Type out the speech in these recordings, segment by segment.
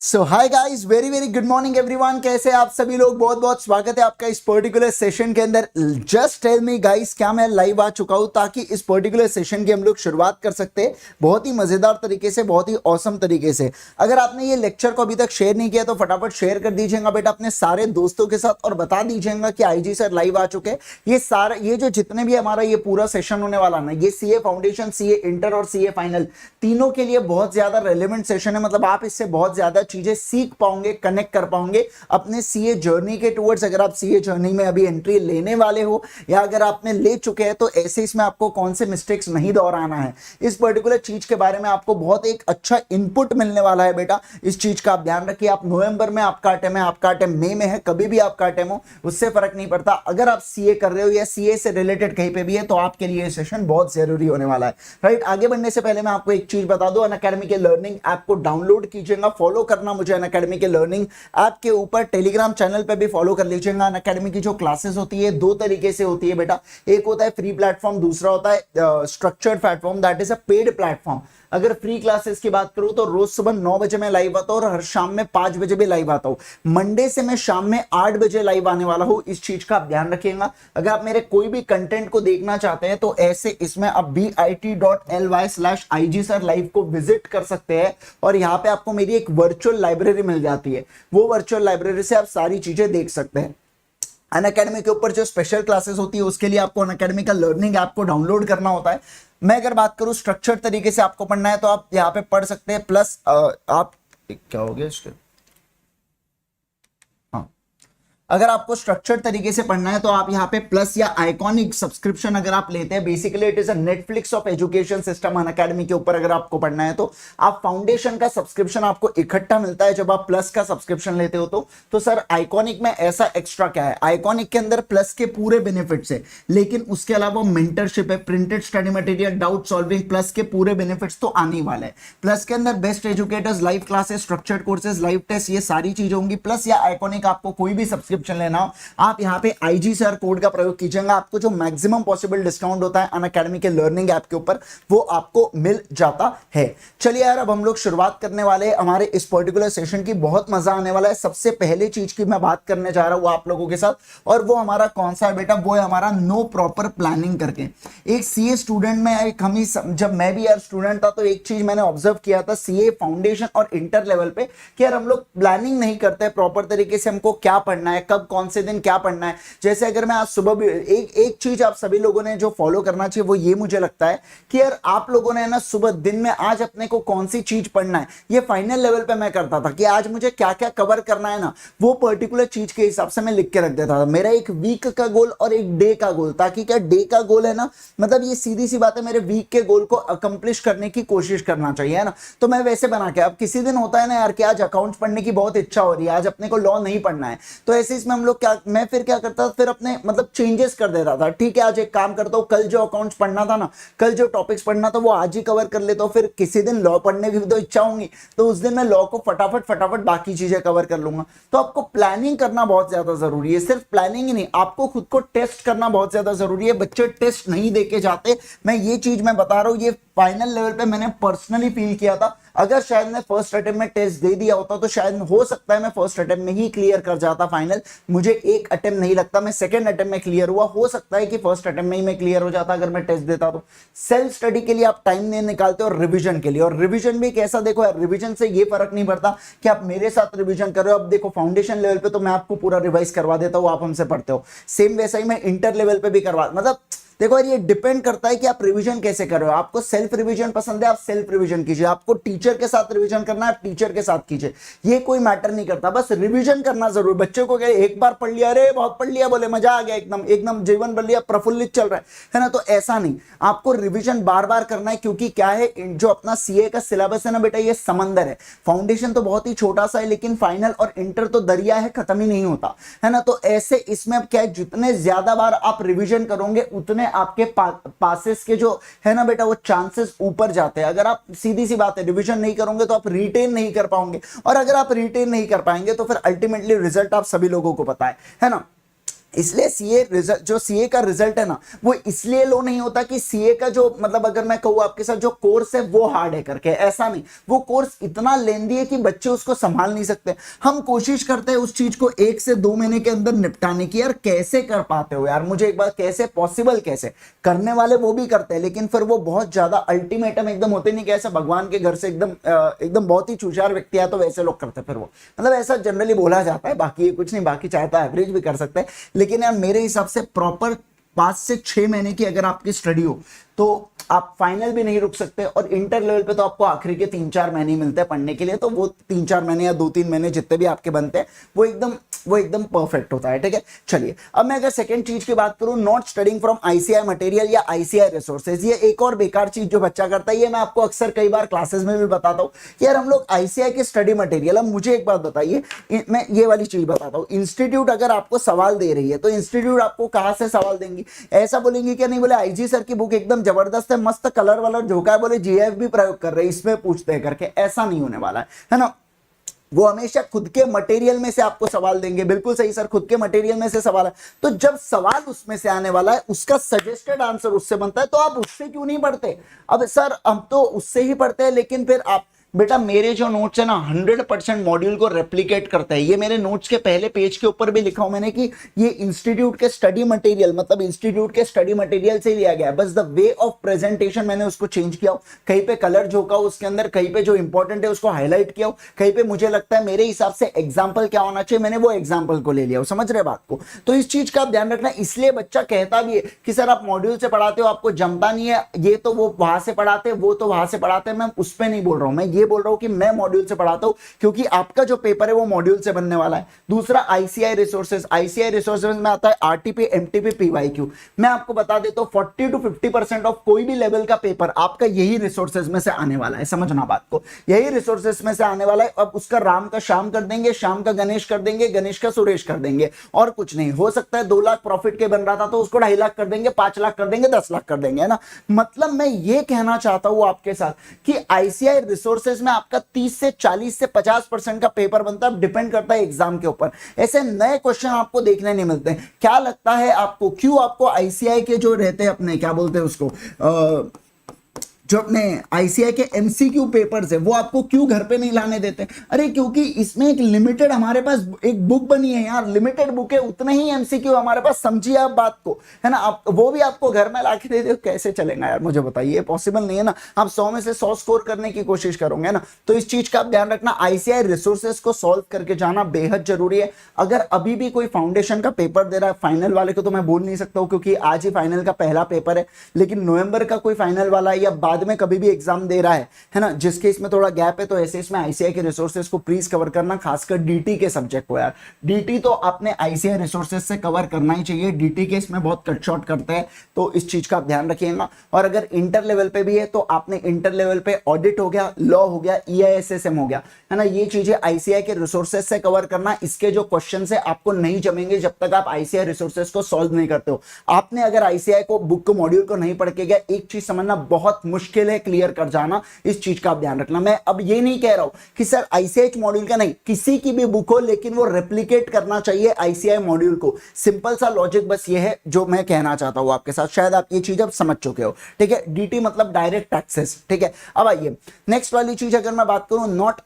सो hi guys, very very good morning everyone. कैसे आप सभी लोग? बहुत बहुत स्वागत है आपका इस पर्टिकुलर सेशन के अंदर। जस्ट टेल मी गाइस, क्या मैं लाइव आ चुका हूं ताकि इस पर्टिकुलर सेशन की हम लोग शुरुआत कर सकते हैं बहुत ही मजेदार तरीके से, बहुत ही औसम तरीके से। अगर आपने ये लेक्चर को अभी तक शेयर नहीं किया तो फटाफट शेयर कर दीजिएगा बेटा अपने सारे दोस्तों के साथ, और बता दीजिएगा कि आईजी सर लाइव आ चुके हैं। ये जो जितने भी हमारा ये पूरा सेशन होने वाला ना, ये सीए फाउंडेशन, सीए इंटर और सीए फाइनल तीनों के लिए बहुत ज्यादा रेलेवेंट सेशन है। मतलब आप इससे बहुत ज्यादा चीजें सीख पाओगे, कनेक्ट कर पाओगे अपने सीए जर्नी के टुवर्ड्स। अगर आप सीए जर्नी में अभी एंट्री लेने वाले हो या अगर आपने ले चुके हैं तो ऐसे इसमें आपको कौन से मिस्टेक्स नहीं दोहराना है, इस पर्टिकुलर चीज के बारे में आपको बहुत एक अच्छा इनपुट मिलने वाला है बेटा। इस चीज का आप ध्यान रखिए। आप नवंबर में आपका अटेम्प्ट है, आपका अटेम्प्ट मई में है, कभी भी आपका अटेम्प्ट हो उससे फर्क नहीं पड़ता। अगर आप सीए कर रहे हो या सीए से रिलेटेड कहीं पे भी है तो आपके लिए ये सेशन बहुत जरूरी होने वाला है। राइट, आगे बढ़ने से पहले मैं आपको एक चीज बता दूं, अनअकैडमी के लर्निंग ऐप को डाउनलोड कीजिएगा, फॉलो करना मुझे अनअकैडमी के लर्निंग ऐप के ऊपर। टेलीग्राम चैनल पे भी फॉलो कर लीजिएगा। अनअकैडमी की जो क्लासेस होती है दो तरीके से होती है बेटा, एक होता है फ्री प्लेटफॉर्म, दूसरा होता है structured platform, that is a paid platform. अगर फ्री क्लासेस की बात करूं तो रोज सुबह 9 बजे मैं लाइव आता हूं और हर शाम में 5 बजे भी लाइव आता हूं। मंडे से मैं शाम में 8 बजे लाइव आने वाला हूं, इस चीज का आप ध्यान रखिएगा। अगर आप मेरे कोई भी कंटेंट को देखना चाहते हैं तो ऐसे इसमें आप bit.ly/IG सर लाइव को विजिट कर सकते हैं और यहां पे आपको मेरी एक वर्चुअल लाइब्रेरी मिल जाती है। वो वर्चुअल लाइब्रेरी से आप सारी चीजें देख सकते हैं। अनअकैडमी के ऊपर जो स्पेशल क्लासेस होती है उसके लिए आपको अनअकैडमी का लर्निंग ऐप को डाउनलोड करना होता है। मैं अगर बात करूं स्ट्रक्चर्ड तरीके से आपको पढ़ना है तो आप यहाँ पे पढ़ सकते हैं। प्लस आप क्या हो गया इसके, अगर आपको स्ट्रक्चर्ड तरीके से पढ़ना है तो आप यहाँ पे प्लस या आइकॉनिक सब्सक्रिप्शन अगर आप लेते हैं, basically it is a Netflix of education system. Unacademy के ऊपर अगर आपको पढ़ना है तो आप फाउंडेशन का सब्सक्रिप्शन आपको इकट्ठा मिलता है जब आप प्लस का सब्सक्रिप्शन लेते हो तो सर आइकॉनिक में ऐसा एक्स्ट्रा क्या है? आइकॉनिक के अंदर प्लस के पूरे बेनिफिट्स है, लेकिन उसके अलावा मेंटरशिप है, printed study material, doubt solving, plus के पूरे बेनिफिट्स तो आने वाले हैं। प्लस के अंदर best educators, live classes, structured courses, live test, ये सारी चीजें होंगी। प्लस या आइकॉनिक आपको कोई भी सब्सक्रिप्शन लेना हो, आप यहां पे आईजी सर कोड का प्रयोग कीजिएगा, आपको जो मैक्सिमम पॉसिबल डिस्काउंट होता है अनअकैडमी के लर्निंग ऐप के ऊपर वो आपको मिल जाता है। चलिए यार, अब हम लोग शुरुआत करने वाले हैं हमारे इस पर्टिकुलर सेशन की। बहुत मजा आने वाला है। सबसे पहले चीज की मैं बात करने जा रहा हूं आप लोगों के साथ, और वो हमारा कौन सा है बेटा? वो है हमारा नो प्रॉपर प्लानिंग करके। एक सीए स्टूडेंट में एक हम ही जब मैं भी यार स्टूडेंट था तो एक चीज मैंने ऑब्जर्व किया था सीए फाउंडेशन और इंटर लेवल पे कि यार हम लोग प्लानिंग नहीं करते प्रॉपर तरीके से, हमको क्या पढ़ना है, कब कौन से दिन क्या पढ़ना है। जैसे अगर मैं आज सुबह भी एक चीज आप सभी लोगों ने जो फॉलो करना चाहिए वो ये मुझे लगता है कि यार आप लोगों ने ना सुबह दिन में आज अपने को कौन सी चीज पढ़ना है, ये फाइनल लेवल पे मैं करता था कि आज मुझे क्या क्या कवर करना है ना, वो पर्टिकुलर चीज के हिसाब से मैं लिख के रख देता था। मेरा एक वीक का गोल और एक डे का गोल, ताकि क्या डे का गोल है ना, मतलब ये सीधी सी बात है, मेरे वीक के गोल को अकम्प्लिश करने की कोशिश करना चाहिए, है ना। तो मैं वैसे बना के, अब किसी दिन होता है ना यार कि आज अकाउंट्स पढ़ने की बहुत इच्छा हो रही है, आज अपने को लॉ नहीं पढ़ना है, तो ऐसे इसमें हम लोग क्या, मैं फिर क्या करता था, फिर अपने मतलब चेंजेस कर देता था। ठीक है, आज एक काम करता हूं, कल जो अकाउंट्स पढ़ना था ना, कल जो टॉपिक्स पढ़ना था वो आज ही कवर कर लेता हूं। फिर किसी दिन लॉ पढ़ने की भी तो इच्छा होंगी तो उस दिन मैं लॉ को फटाफट बाकी चीजें कवर कर लूंगा। तो आपको प्लानिंग करना बहुत ज्यादा जरूरी है। सिर्फ प्लानिंग ही नहीं, आपको खुद को टेस्ट करना बहुत ज्यादा जरूरी है। बच्चे टेस्ट नहीं देके जाते, मैं ये चीज मैं बता रहा हूं, ये फाइनल लेवल पे मैंने पर्सनली फील किया था। अगर शायद मैं फर्स्ट अटेम्प्ट में टेस्ट दे दिया होता तो शायद हो सकता है मैं फर्स्ट अटेम्प्ट में ही क्लियर कर जाता फाइनल। मुझे एक अटेम्प्ट नहीं लगता, मैं सेकंड अटेम्प्ट में क्लियर हुआ। हो सकता है कि फर्स्ट अटेम्प्ट में ही मैं क्लियर हो जाता अगर मैं टेस्ट देता तो। सेल्फ स्टडी के लिए आप टाइम नहीं निकालते और रिवीजन के लिए, और रिवीजन भी कैसा, देखो यार रिवीजन से ये फर्क नहीं पड़ता कि आप मेरे साथ रिवीजन कर रहे हो। अब देखो फाउंडेशन लेवल पे तो मैं आपको पूरा रिवाइज करवा देता हूँ, आप हमसे पढ़ते हो, सेम वैसा ही मैं इंटर लेवल पे भी करवा, मतलब देखो यार ये डिपेंड करता है कि आप रिवीजन कैसे कर रहे हो। आपको सेल्फ रिवीजन पसंद है, आप सेल्फ रिवीजन कीजिए। आपको टीचर के साथ रिवीजन करना है, आप टीचर के साथ कीजिए, ये कोई मैटर नहीं करता, बस रिवीजन करना जरूर। बच्चों को क्या, एक बार पढ़ लिया, अरे बहुत पढ़ लिया, बोले मजा आ गया, एकदम एकदम जीवन बन लिया, प्रफुल्लित चल रहा है ना, तो ऐसा नहीं। आपको रिवीजन बार बार करना है, क्योंकि क्या है, जो अपना सीए का सिलेबस है ना बेटा, ये समंदर है। फाउंडेशन तो बहुत ही छोटा सा है, लेकिन फाइनल और इंटर तो दरिया है, खत्म ही नहीं होता, है ना। तो ऐसे इसमें अब क्या है, जितने ज्यादा बार आप रिवीजन करोगे उतने आपके पासेस के जो है ना बेटा वो चांसेस ऊपर जाते हैं। अगर आप, सीधी सी बात है, रिवीजन नहीं करोगे तो आप रिटेन नहीं कर पाओगे, और अगर आप रिटेन नहीं कर पाएंगे तो फिर अल्टीमेटली रिजल्ट आप सभी लोगों को पता है ना। इसलिए सीए रिजल्ट, जो सीए का रिजल्ट है ना, वो इसलिए लो नहीं होता कि सीए का जो मतलब अगर मैं कहूँ आपके साथ जो कोर्स है वो हार्ड है करके, ऐसा नहीं। वो कोर्स इतना लेंदी है कि बच्चे उसको संभाल नहीं सकते। हम कोशिश करते हैं उस चीज को 1 से 2 महीने के अंदर निपटाने की। यार कैसे कर पाते हो यार, मुझे एक बार कैसे पॉसिबल, कैसे करने वाले वो भी करते हैं, लेकिन फिर वो बहुत ज्यादा अल्टीमेटम एकदम होते नहीं, कैसे भगवान के घर से एकदम एकदम बहुत ही होशियार व्यक्ति है तो वैसे लोग करते हैं फिर वो, मतलब ऐसा जनरली बोला जाता है, बाकी ये कुछ नहीं, बाकी चाहता एवरेज भी कर सकते हैं। लेकिन यार मेरे हिसाब से प्रॉपर 5 से 6 महीने की अगर आपकी स्टडी हो तो आप फाइनल भी नहीं रुक सकते, और इंटर लेवल पे तो आपको आखिरी के 3-4 महीने मिलते हैं पढ़ने के लिए, तो वो 3-4 महीने या 2-3 महीने जितने भी आपके बनते हैं वो एकदम परफेक्ट होता है। ठीक है, चलिए अब मैं अगर सेकंड चीज की बात करूं, not studying from ICI material या आईसीआई रिसोर्सेज, ये एक और बेकार चीज जो बच्चा करता है। ये मैं आपको अक्सर कई बार क्लासेस में भी बताता हूं कि यार हम लोग आईसीआई के स्टडी मटेरियल, अब मुझे एक बात बताइए, मैं ये वाली चीज बताता हूं, इंस्टीट्यूट अगर आपको सवाल दे रही है तो इंस्टीट्यूट आपको कहां से सवाल देंगी? ऐसा बोलेंगे क्या नहीं, बोले आईजी सर की बुक एकदम जबरदस्त है, मस्त कलर वाला झोंका है, बोले जीएफ भी प्रयोग कर रहे हैं इसमें पूछते हैं करके, ऐसा नहीं होने वाला है ना। वो हमेशा खुद के मटेरियल में से आपको सवाल देंगे। बिल्कुल सही सर, खुद के मटेरियल में से सवाल है, तो जब सवाल उसमें से आने वाला है, उसका सजेस्टेड आंसर उससे बनता है, तो आप उससे क्यों नहीं पढ़ते? अब सर हम तो उससे ही पढ़ते हैं, लेकिन फिर आप बेटा मेरे जो नोट्स है ना 100% मॉड्यूल को रेप्लिकेट करता है। ये मेरे नोट्स के पहले पेज के ऊपर भी लिखा हूं मैंने कि ये इंस्टीट्यूट के स्टडी मटेरियल, मतलब इंस्टीट्यूट के स्टडी मटेरियल से लिया गया है, बस द वे ऑफ प्रेजेंटेशन मैंने उसको चेंज किया हो, कहीं पे कलर झोंका हो उसके अंदर, कहीं पे जो इंपॉर्टेंट है उसको हाईलाइट किया हो, कहीं पे मुझे लगता है मेरे हिसाब से एग्जाम्पल क्या होना चाहिए, मैंने वो एग्जाम्पल को ले लिया हो। समझ रहे बात को? तो इस चीज का आप ध्यान रखना। इसलिए बच्चा कहता भी है कि सर आप मॉड्यूल से पढ़ाते हो, आपको जमता नहीं है, ये तो वो वहां से पढ़ाते, वो तो वहां से पढ़ाते हैं। मैं उस पर नहीं बोल रहा हूं, मैं ये बोल रहा हूं कि मैं मॉड्यूल से पढ़ाता हूं, क्योंकि आपका जो पेपर है वो मॉड्यूल से बनने वाला है। दूसरा आईसीआई रिसोर्सेज, आईसीआई रिसोर्सेज में आता है आरटीपी, एमटीपी, पीवाईक्यू। मैं आपको बता देता हूं 40 to 50% ऑफ कोई भी लेवल का पेपर आपका यही रिसोर्सेज में से आने वाला है। समझना बात को, यही रिसोर्सेज में से आने वाला है। अब उसका राम का श्याम कर देंगे, श्याम का गणेश कर देंगे, गणेश का सुरेश कर देंगे, और कुछ नहीं। हो सकता है 2 लाख प्रॉफिट के बन रहा था तो उसको 2.5 लाख कर देंगे, 5 लाख कर देंगे, 10 लाख कर देंगे, है ना। मतलब मैं ये कहना चाहता हूं आपके साथ कि आईसीआई रिसोर्सेज में आपका 30 से 40 से 50% का पेपर बनता है, डिपेंड करता है एग्जाम के ऊपर। ऐसे नए क्वेश्चन आपको देखने नहीं मिलते। क्या लगता है आपको, क्यों आपको आईसीआई के जो रहते हैं अपने क्या बोलते हैं उसको जो अपने आईसीआई के एमसीक्यू पेपर्स है वो आपको क्यों घर पे नहीं लाने देते? अरे क्योंकि इसमें एक लिमिटेड हमारे पास एक बुक बनी है यार, लिमिटेड बुक है, उतने ही एमसीक्यू हमारे पास। समझिए आप बात को, है ना। आप वो भी आपको घर में लाके दे दो, कैसे चलेगा यार मुझे बताइए? पॉसिबल नहीं है ना। आप 100 में से 100 स्कोर करने की कोशिश करोगे ना, तो इस चीज का आप ध्यान रखना। आईसीआई रिसोर्सेज को सॉल्व करके जाना बेहद जरूरी है। अगर अभी भी कोई फाउंडेशन का पेपर दे रहा है, फाइनल वाले को तो मैं बोल नहीं सकता हूं क्योंकि आज ही फाइनल का पहला पेपर है, लेकिन नवंबर का कोई फाइनल वाला या बाद में कभी भी एग्जाम दे रहा है ना, जिसके इसमें थोड़ा गैप है, तो ऐसे इसमें आईसीआई के रिसोर्सेज को प्लीज कवर करना, खासकर डीटी के सब्जेक्ट को यार। डीटी तो आपने आईसीआई रिसोर्सेज से कवर करना ही चाहिए, डीटी के इसमें बहुत कट शॉर्ट करते हैं, तो इस चीज का आप ध्यान रखिएगा। और अगर इंटर लेवल पे भी है तो आपने इंटर लेवल पे ऑडिट हो गया, लॉ हो गया, ईआईएसएसएम हो गया, है ना, ये चीजें आईसीआई के रिसोर्सेज से कवर करना। इसके जो क्वेश्चन है आपको नहीं जमेंगे जब तक आप आईसीआई रिसोर्सेज को सॉल्व नहीं करते हो। आपने अगर आईसीआई को बुक को मॉड्यूल को नहीं पढ़ के गया, एक चीज समझना बहुत मुश्किल है क्लियर कर जाना, इस चीज का आप ध्यान रखना। मैं अब ये नहीं कह रहा हूं कि सर आईसीआई मॉड्यूल का नहीं, किसी की भी बुक हो, लेकिन वो रेप्लिकेट करना चाहिए आईसीआई मॉड्यूल को। सिंपल सा लॉजिक बस ये है जो मैं कहना चाहता हूं आपके साथ, शायद आप ये चीज अब समझ चुके हो। ठीक है, डीटी मतलब डायरेक्ट टैक्सेस। ठीक है, अब आइए नेक्स्ट वाली चीज अगर मैं बात करूं, नॉट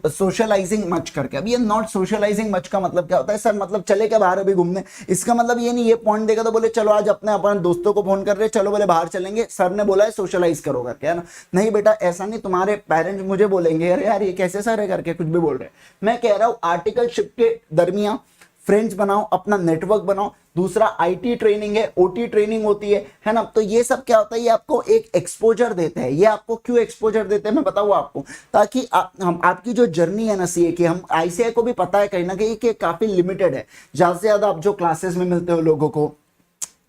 सोशलाइजिंग मच करके। अब ये नॉट सोशलाइजिंग मच का मतलब क्या होता है? सर मतलब चले क्या बाहर अभी घूमने? इसका मतलब ये नहीं, ये पॉइंट देगा तो बोले चलो आज अपने दोस्तों को फोन कर रहे, चलो बोले बाहर चलेंगे, सर ने बोला है सोशलाइज करो करके, है ना। नहीं बेटा ऐसा नहीं, तुम्हारे पेरेंट्स मुझे बोलेंगे अरे यार ये कैसे सर है करके कुछ भी बोल रहे हैं। मैं कह रहा हूं आर्टिकलशिप के दरमियान फ्रेंड्स बनाओ, अपना नेटवर्क बनाओ। दूसरा आईटी ट्रेनिंग है, ओटी ट्रेनिंग होती है ना। तो ये सब क्या होता है, ये आपको एक एक्सपोजर देते हैं। ये आपको क्यों एक्सपोजर देते हैं मैं बताऊँ आपको, ताकि हम आपकी जो जर्नी है ना सीए की, हम आईसीआई को भी पता है कहीं ना कहीं कि काफी लिमिटेड है। ज्यादा से ज्यादा आप जो क्लासेस में मिलते हो लोगों को,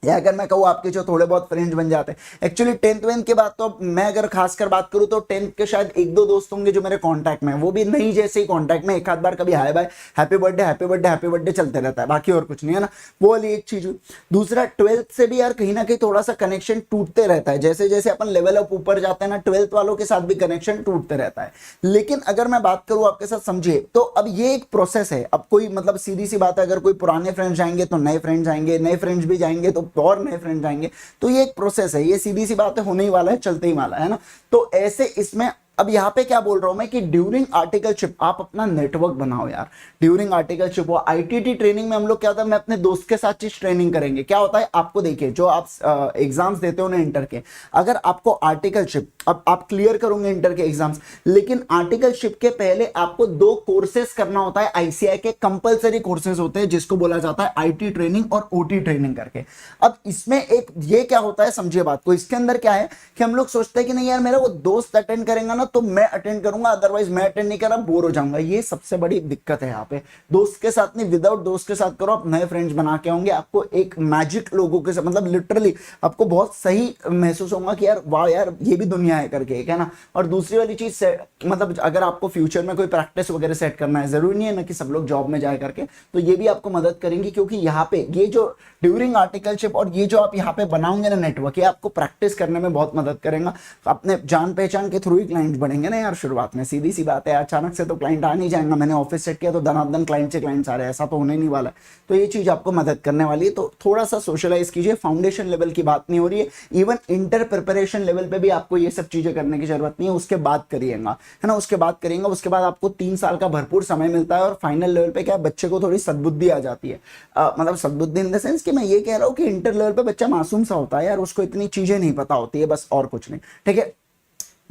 या अगर मैं कहूँ आपके जो थोड़े बहुत फ्रेंड्स बन जाते हैं। एक्चुअली 10th के बाद तो मैं अगर खासकर बात करूँ तो 10th के शायद एक दो दोस्त होंगे जो मेरे कांटेक्ट में हैं, वो भी नहीं जैसे ही कांटेक्ट में, एक आध बार कभी hi bye, happy birthday happy birthday happy birthday चलते रहता है, बाकी और कुछ नहीं है ना। वो वाली एक चीज हुई। दूसरा 12th से भी यार कहीं ना कहीं थोड़ा सा कनेक्शन टूटते रहता है, जैसे जैसे अपन लेवल अप ऊपर जाते हैं ना 12th वालों के साथ भी कनेक्शन टूटते रहता है। लेकिन अगर मैं बात करूँ आपके साथ समझिए तो अब ये एक प्रोसेस है। अब कोई मतलब सीधी सी बात है, अगर कोई पुराने फ्रेंड्स जाएंगे तो नए फ्रेंड्स आएंगे, नए फ्रेंड्स भी जाएंगे तो और नए फ्रेंड्स आएंगे, तो ये एक प्रोसेस है, ये सीधी सी बात है, होने ही वाला है, चलते ही वाला है ना। तो ऐसे इसमें अब यहाँ पे क्या बोल रहा हूं मैं कि ड्यूरिंग आर्टिकलशिप आप अपना नेटवर्क बनाओ यार। ड्यूरिंग आर्टिकलशिप वो आईटीटी ट्रेनिंग में हम लोग क्या होता है, मैं अपने दोस्त के साथ चीज ट्रेनिंग करेंगे, क्या होता है आपको देखिए, जो आप एग्जाम्स देते हो ना इंटर के, अगर आपको आर्टिकलशिप, अब आप क्लियर करोगे इंटर के एग्जाम्स, लेकिन आर्टिकलशिप के पहले आपको 2 कोर्सेस करना होता है, आईसीआई के कंपलसरी कोर्सेज होते हैं, जिसको बोला जाता है आईटी ट्रेनिंग और ओटी ट्रेनिंग करके। अब इसमें एक ये क्या होता है समझिए बात को, इसके अंदर क्या है कि हम लोग सोचते हैं कि नहीं यार मेरा वो दोस्त अटेंड करेंगे ना तो मैं अटेंड करूंगा, अदरवाइज मैं अटेंड नहीं कर रहा, बोर हो जाऊंगा। ये सबसे बड़ी दिक्कत है यहाँ पे। दोस्त के साथ नहीं, विदाउट दोस्त के साथ करो, आप नए फ्रेंड्स बना के होंगे, आपको एक मैजिक लोगों के साथ, मतलब लिटरली आपको बहुत सही महसूस होगा कि यार वाह यार ये भी दुनिया है करके, है ना। और दूसरी वाली चीज मतलब अगर आपको फ्यूचर में कोई प्रैक्टिस वगैरह सेट करना है, जरूरी नहीं है ना कि सब लोग जॉब में जाए करके, तो ये भी आपको मदद करेंगी, क्योंकि यहाँ पे ये जो ड्यूरिंग आर्टिकलशिप और ये जो आप यहाँ पे बनाओगे ना नेटवर्क, ये आपको प्रैक्टिस करने में बहुत मदद करेगा। अपने जान पहचान के थ्रू ही क्लाइंट बढ़ेंगे ना यार शुरुआत में, सीधी सी बात है, अचानक से तो क्लाइंट आ नहीं जाएगा। मैंने ऑफिस सेट किया तो धनाधन क्लाइंट से क्लाइंट्स आ रहे हैं, ऐसा तो होने नहीं वाला है। तो ये चीज आपको मदद करने वाली है, तो थोड़ा सा सोशलाइज कीजिए। फाउंडेशन लेवल की बात नहीं हो रही है, इवन इंटर प्रिपरेशन लेवल पे भी आपको ये सब चीजें करने की जरूरत नहीं है, उसके बाद करिएगा, है ना, उसके बाद करिएगा। उसके बाद आपको 3 साल का भरपूर समय मिलता है, और फाइनल लेवल पे क्या बच्चे को थोड़ी सद्बुद्धि आ जाती है, मतलब सद्बुद्धि इन द सेंस कि मैं ये कह रहा हूँ कि इंटर लेवल पे बच्चा मासूम सा होता है यार, उसको इतनी चीजें नहीं पता होती है, बस और कुछ नहीं, ठीक है।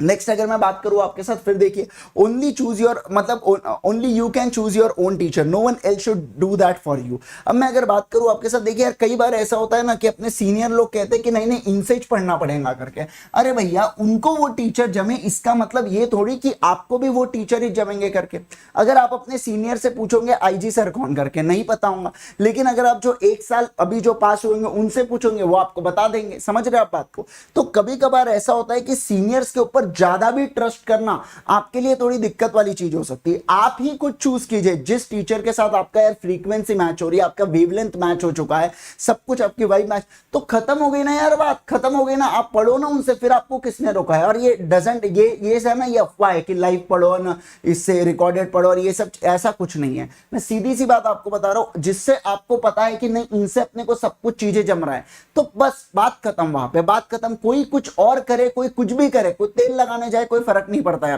नेक्स्ट अगर मैं बात करूं आपके साथ, फिर देखिए, ओनली चूज योर, मतलब only you can choose your own teacher, no one else should do that for you. अब मैं अगर बात करूं आपके साथ, देखिए यार कई बार ऐसा होता है ना कि अपने सीनियर लोग कहते हैं कि नहीं नहीं इनसे ही पढ़ना पड़ेगा करके। अरे भैया उनको वो टीचर जमे, इसका मतलब ये थोड़ी कि आपको भी वो टीचर ही जमेंगे करके। अगर आप अपने सीनियर से पूछोगे आईजी सर कौन करके, नहीं पता होगा, लेकिन अगर आप जो 1 साल अभी जो पास हुएंगे उनसे पूछोगे, वो आपको बता देंगे। समझ रहे आप बात को। तो कभी कभार ऐसा होता है कि सीनियर्स के ऊपर ज्यादा भी ट्रस्ट करना आपके लिए थोड़ी दिक्कत वाली चीज हो सकती है। आप ही कुछ चूज कीजिए, जिस टीचर के साथ आपका यार फ्रीक्वेंसी मैच हो रही है, आपका वेवलेंथ मैच हो चुका है, सब कुछ आपकी वाइब मैच, तो खत्म हो गई ना यार, बात खत्म हो गई ना। आप पढ़ो ना उनसे, फिर आपको किसने रोका है। और ये डजंट, ये है ना, ये अफवाह है कि लाइव पढ़ो ना, इससे रिकॉर्डेड पढ़ो, और ये सब ऐसा कुछ नहीं है। मैं सीधी सी बात आपको बता रहा हूं, जिससे आपको पता है कि नहीं इनसे अपने को सब कुछ चीजें जम रहा है, तो बस बात खत्म, वहां पे बात खत्म। कोई कुछ और करे, कोई कुछ भी करे, कोई तेल लगाने जाए, कोई फर्क नहीं पड़ता है।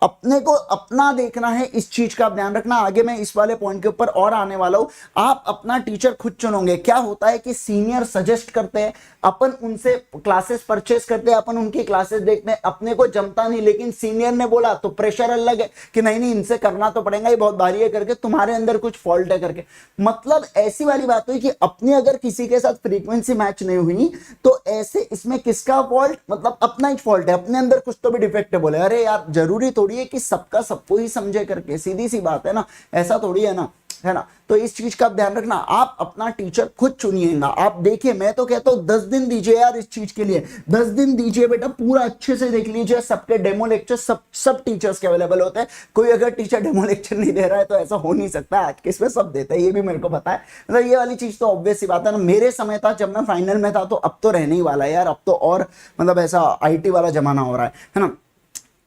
अपने को अपना देखना है, इस चीज का ध्यान रखना। आगे मैं इस वाले पॉइंट के ऊपर और आने वाला हूं। आप अपना टीचर खुद चुनोगे। क्या होता है कि सीनियर सजेस्ट करते हैं, अपन उनसे क्लासेस परचेस करते हैं, अपन उनकी क्लासेस देखते हैं, अपने को जमता नहीं, लेकिन सीनियर ने बोला तो प्रेशर अलग है कि नहीं नहीं इनसे करना तो पड़ेगा, ये बहुत भारी है करके, तुम्हारे अंदर कुछ फॉल्ट है करके। मतलब ऐसी वाली बात हुई कि अपने अगर किसी के साथ फ्रीक्वेंसी मैच नहीं हुई तो ऐसे इसमें किसका फॉल्ट, मतलब अपना ही फॉल्ट है, अपने अंदर कुछ तो भी डिफेक्ट है। बोले अरे यार जरूरी थोड़ी है कि सबका सबको ही समझे करके, सीधी सी बात है ना, ऐसा थोड़ी है ना, है ना। तो इस चीज का ध्यान रखना, आप अपना टीचर खुद चुनिएगा। आप देखिए, मैं तो कहता हूं 10 दिन दीजिए यार इस चीज के लिए, 10 दिन दीजिए बेटा, पूरा अच्छे से देख लीजिए। सबके डेमो लेक्चर सब टीचर्स के अवेलेबल होते हैं। कोई अगर टीचर डेमो लेक्चर नहीं दे रहा है तो ऐसा हो नहीं सकता। आज के इसमें सब देता है, ये भी मेरे को पता है। मतलब ये वाली चीज तो ऑब्वियस सी बात है ना। मेरे समय था जब मैं फाइनल में था, तो अब तो रहने ही वाला है यार, अब तो और मतलब ऐसा IT वाला जमाना हो रहा है ना।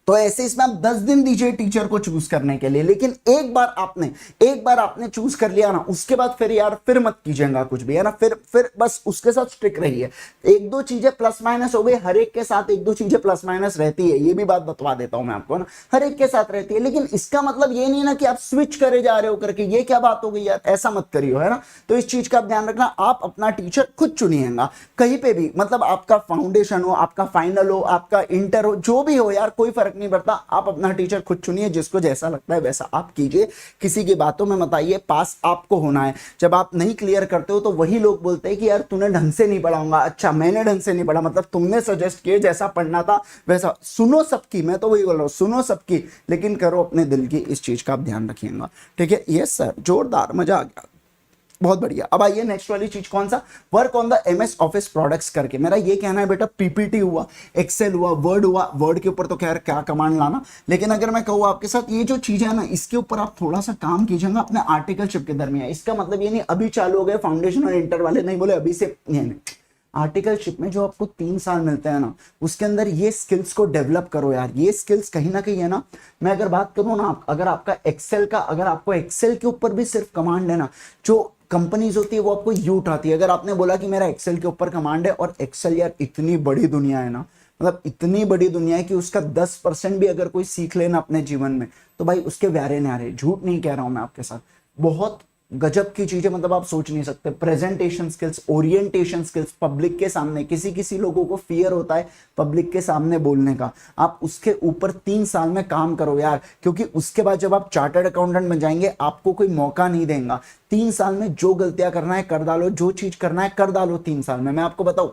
तो ऐसे इसमें आप 10 दिन दीजिए टीचर को चूज करने के लिए। लेकिन एक बार आपने चूज कर लिया ना, उसके बाद फिर यार फिर मत कीजिएगा कुछ भी, है ना। फिर बस उसके साथ स्टिक रहिए। 1-2 चीजें प्लस माइनस हो गई, हर एक के साथ 1-2 चीजें प्लस माइनस रहती है, ये भी बात बतवा देता हूं मैं आपको ना, हर एक के साथ रहती है। लेकिन इसका मतलब ये नहीं ना कि आप स्विच करे जा रहे हो करके, ये क्या बात हो गई यार, ऐसा मत करियो, है ना। तो इस चीज का ध्यान रखना, आप अपना टीचर खुद चुनिएगा कहीं पे भी, मतलब आपका फाउंडेशन हो, आपका फाइनल हो, आपका इंटर हो, जो भी हो यार, कोई फर्क नहीं पड़ता। आप अपना टीचर खुद चुनिए, जिसको जैसा लगता है वैसा आप कीजिए, किसी की बातों में मत आइए। पास आपको होना है। जब आप नहीं क्लियर करते हो तो वही लोग बोलते हैं कि यार तूने ढंग से नहीं पढ़ा होगा। अच्छा, मैंने ढंग से नहीं पढ़ा, मतलब तुमने सजेस्ट किए जैसा पढ़ना था वैसा। सुनो सबकी, मैं तो वही बोल रहा हूं, सुनो सबकी, लेकिन करो अपने दिल की। इस चीज का आप ध्यान रखिएगा, ठीक है। यस सर, जोरदार, मजा आ गया। बहुत बढ़िया। अब आइए नेक्स्ट वाली चीज कौन सा, work on the MS office products करके। मेरा ये कहना है बेटा पीपीटी हुआ, एक्सेल हुआ, वर्ड के ऊपर तो खैर क्या कमांड लाना, लेकिन अगर मैं कहूँ आपके साथ ये जो चीज है ना, इसके ऊपर आप थोड़ा सा काम कीजिएगा अपने आर्टिकलशिप के दरमियान। इसका मतलब ये नहीं अभी चालू हो गए फाउंडेशन और इंटर वाले नहीं बोले अभी से, ये नहीं। आर्टिकलशिप में जो आपको 3 साल मिलते हैं ना, उसके अंदर ये स्किल्स को डेवलप करो यार। ये स्किल्स कहीं ना कहीं है ना, मैं अगर बात करूं ना, अगर आपका एक्सेल का, अगर आपको एक्सेल के ऊपर भी सिर्फ कमांड है ना, जो कंपनीज होती है वो आपको यू उठाती है। अगर आपने बोला कि मेरा एक्सेल के ऊपर कमांड है, और एक्सेल यार इतनी बड़ी दुनिया है ना, मतलब इतनी बड़ी दुनिया है कि उसका 10% भी अगर कोई सीख लेना अपने जीवन में, तो भाई उसके व्यारे न्यारे, झूठ नहीं कह रहा हूं मैं आपके साथ, बहुत गजब की चीजें, मतलब आप सोच नहीं सकते। Presentation skills, orientation skills, public के सामने, किसी लोगों को फियर होता है पब्लिक के सामने बोलने का, आप उसके ऊपर 3 साल में काम करो यार, क्योंकि उसके बाद जब आप चार्टर्ड अकाउंटेंट बन जाएंगे आपको कोई मौका नहीं देगा। 3 साल में जो गलतियां करना है कर डालो, जो चीज करना है कर डालो 3 साल में। मैं आपको बताऊं,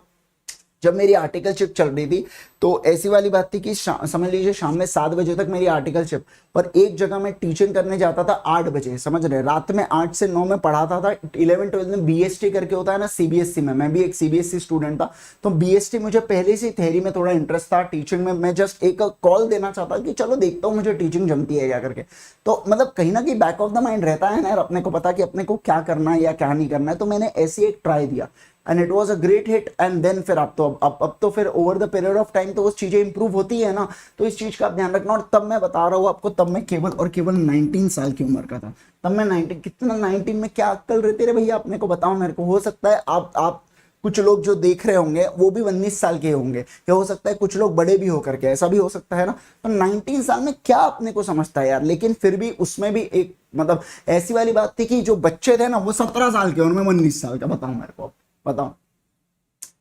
जब मेरी आर्टिकलशिप चल रही थी तो ऐसी वाली बात थी कि समझ लीजिए शाम में 7 बजे तक मेरी आर्टिकलशिप, और एक जगह मैं टीचिंग करने जाता था 8 बजे, समझ रहे, रात में 8 से 9 में पढ़ाता था। 11-12 में बीएसटी करके होता है ना सीबीएसई में, मैं भी एक सीबीएसई स्टूडेंट था, तो बीएसटी मुझे पहले से थ्योरी में थोड़ा इंटरेस्ट था, टीचिंग में मैं जस्ट एक कॉल देना चाहता कि चलो देखता हूँ मुझे टीचिंग जमती है क्या करके। तो मतलब कहीं ना कहीं बैक ऑफ द माइंड रहता है ना यार, अपने को पता कि अपने को क्या करना है या क्या नहीं करना है। तो मैंने ऐसे एक ट्राई दिया and it was a great hit. And then फिर अब तो फिर over the period of time तो वो चीजें इंप्रूव होती है ना, तो इस चीज का आप ध्यान रखना। और तब मैं बता रहा हूँ आपको, तब मैं केवल और केवल 19 साल की उम्र का था। तब मैं 19, कितना 19 में क्या अक्ल रहती है भैया, अपने को बताओ मेरे को। हो सकता है आप कुछ लोग जो देख रहे होंगे वो भी 19 साल के होंगे, या हो सकता है कुछ लोग बड़े भी होकर के, ऐसा भी हो सकता है ना। तो 19 साल में क्या अपने को समझता है यार, लेकिन फिर भी उसमें भी एक मतलब ऐसी वाली बात थी कि जो बच्चे थे ना वो 17 साल के और मैं 19 साल का, बताऊं मेरे को, बताओ,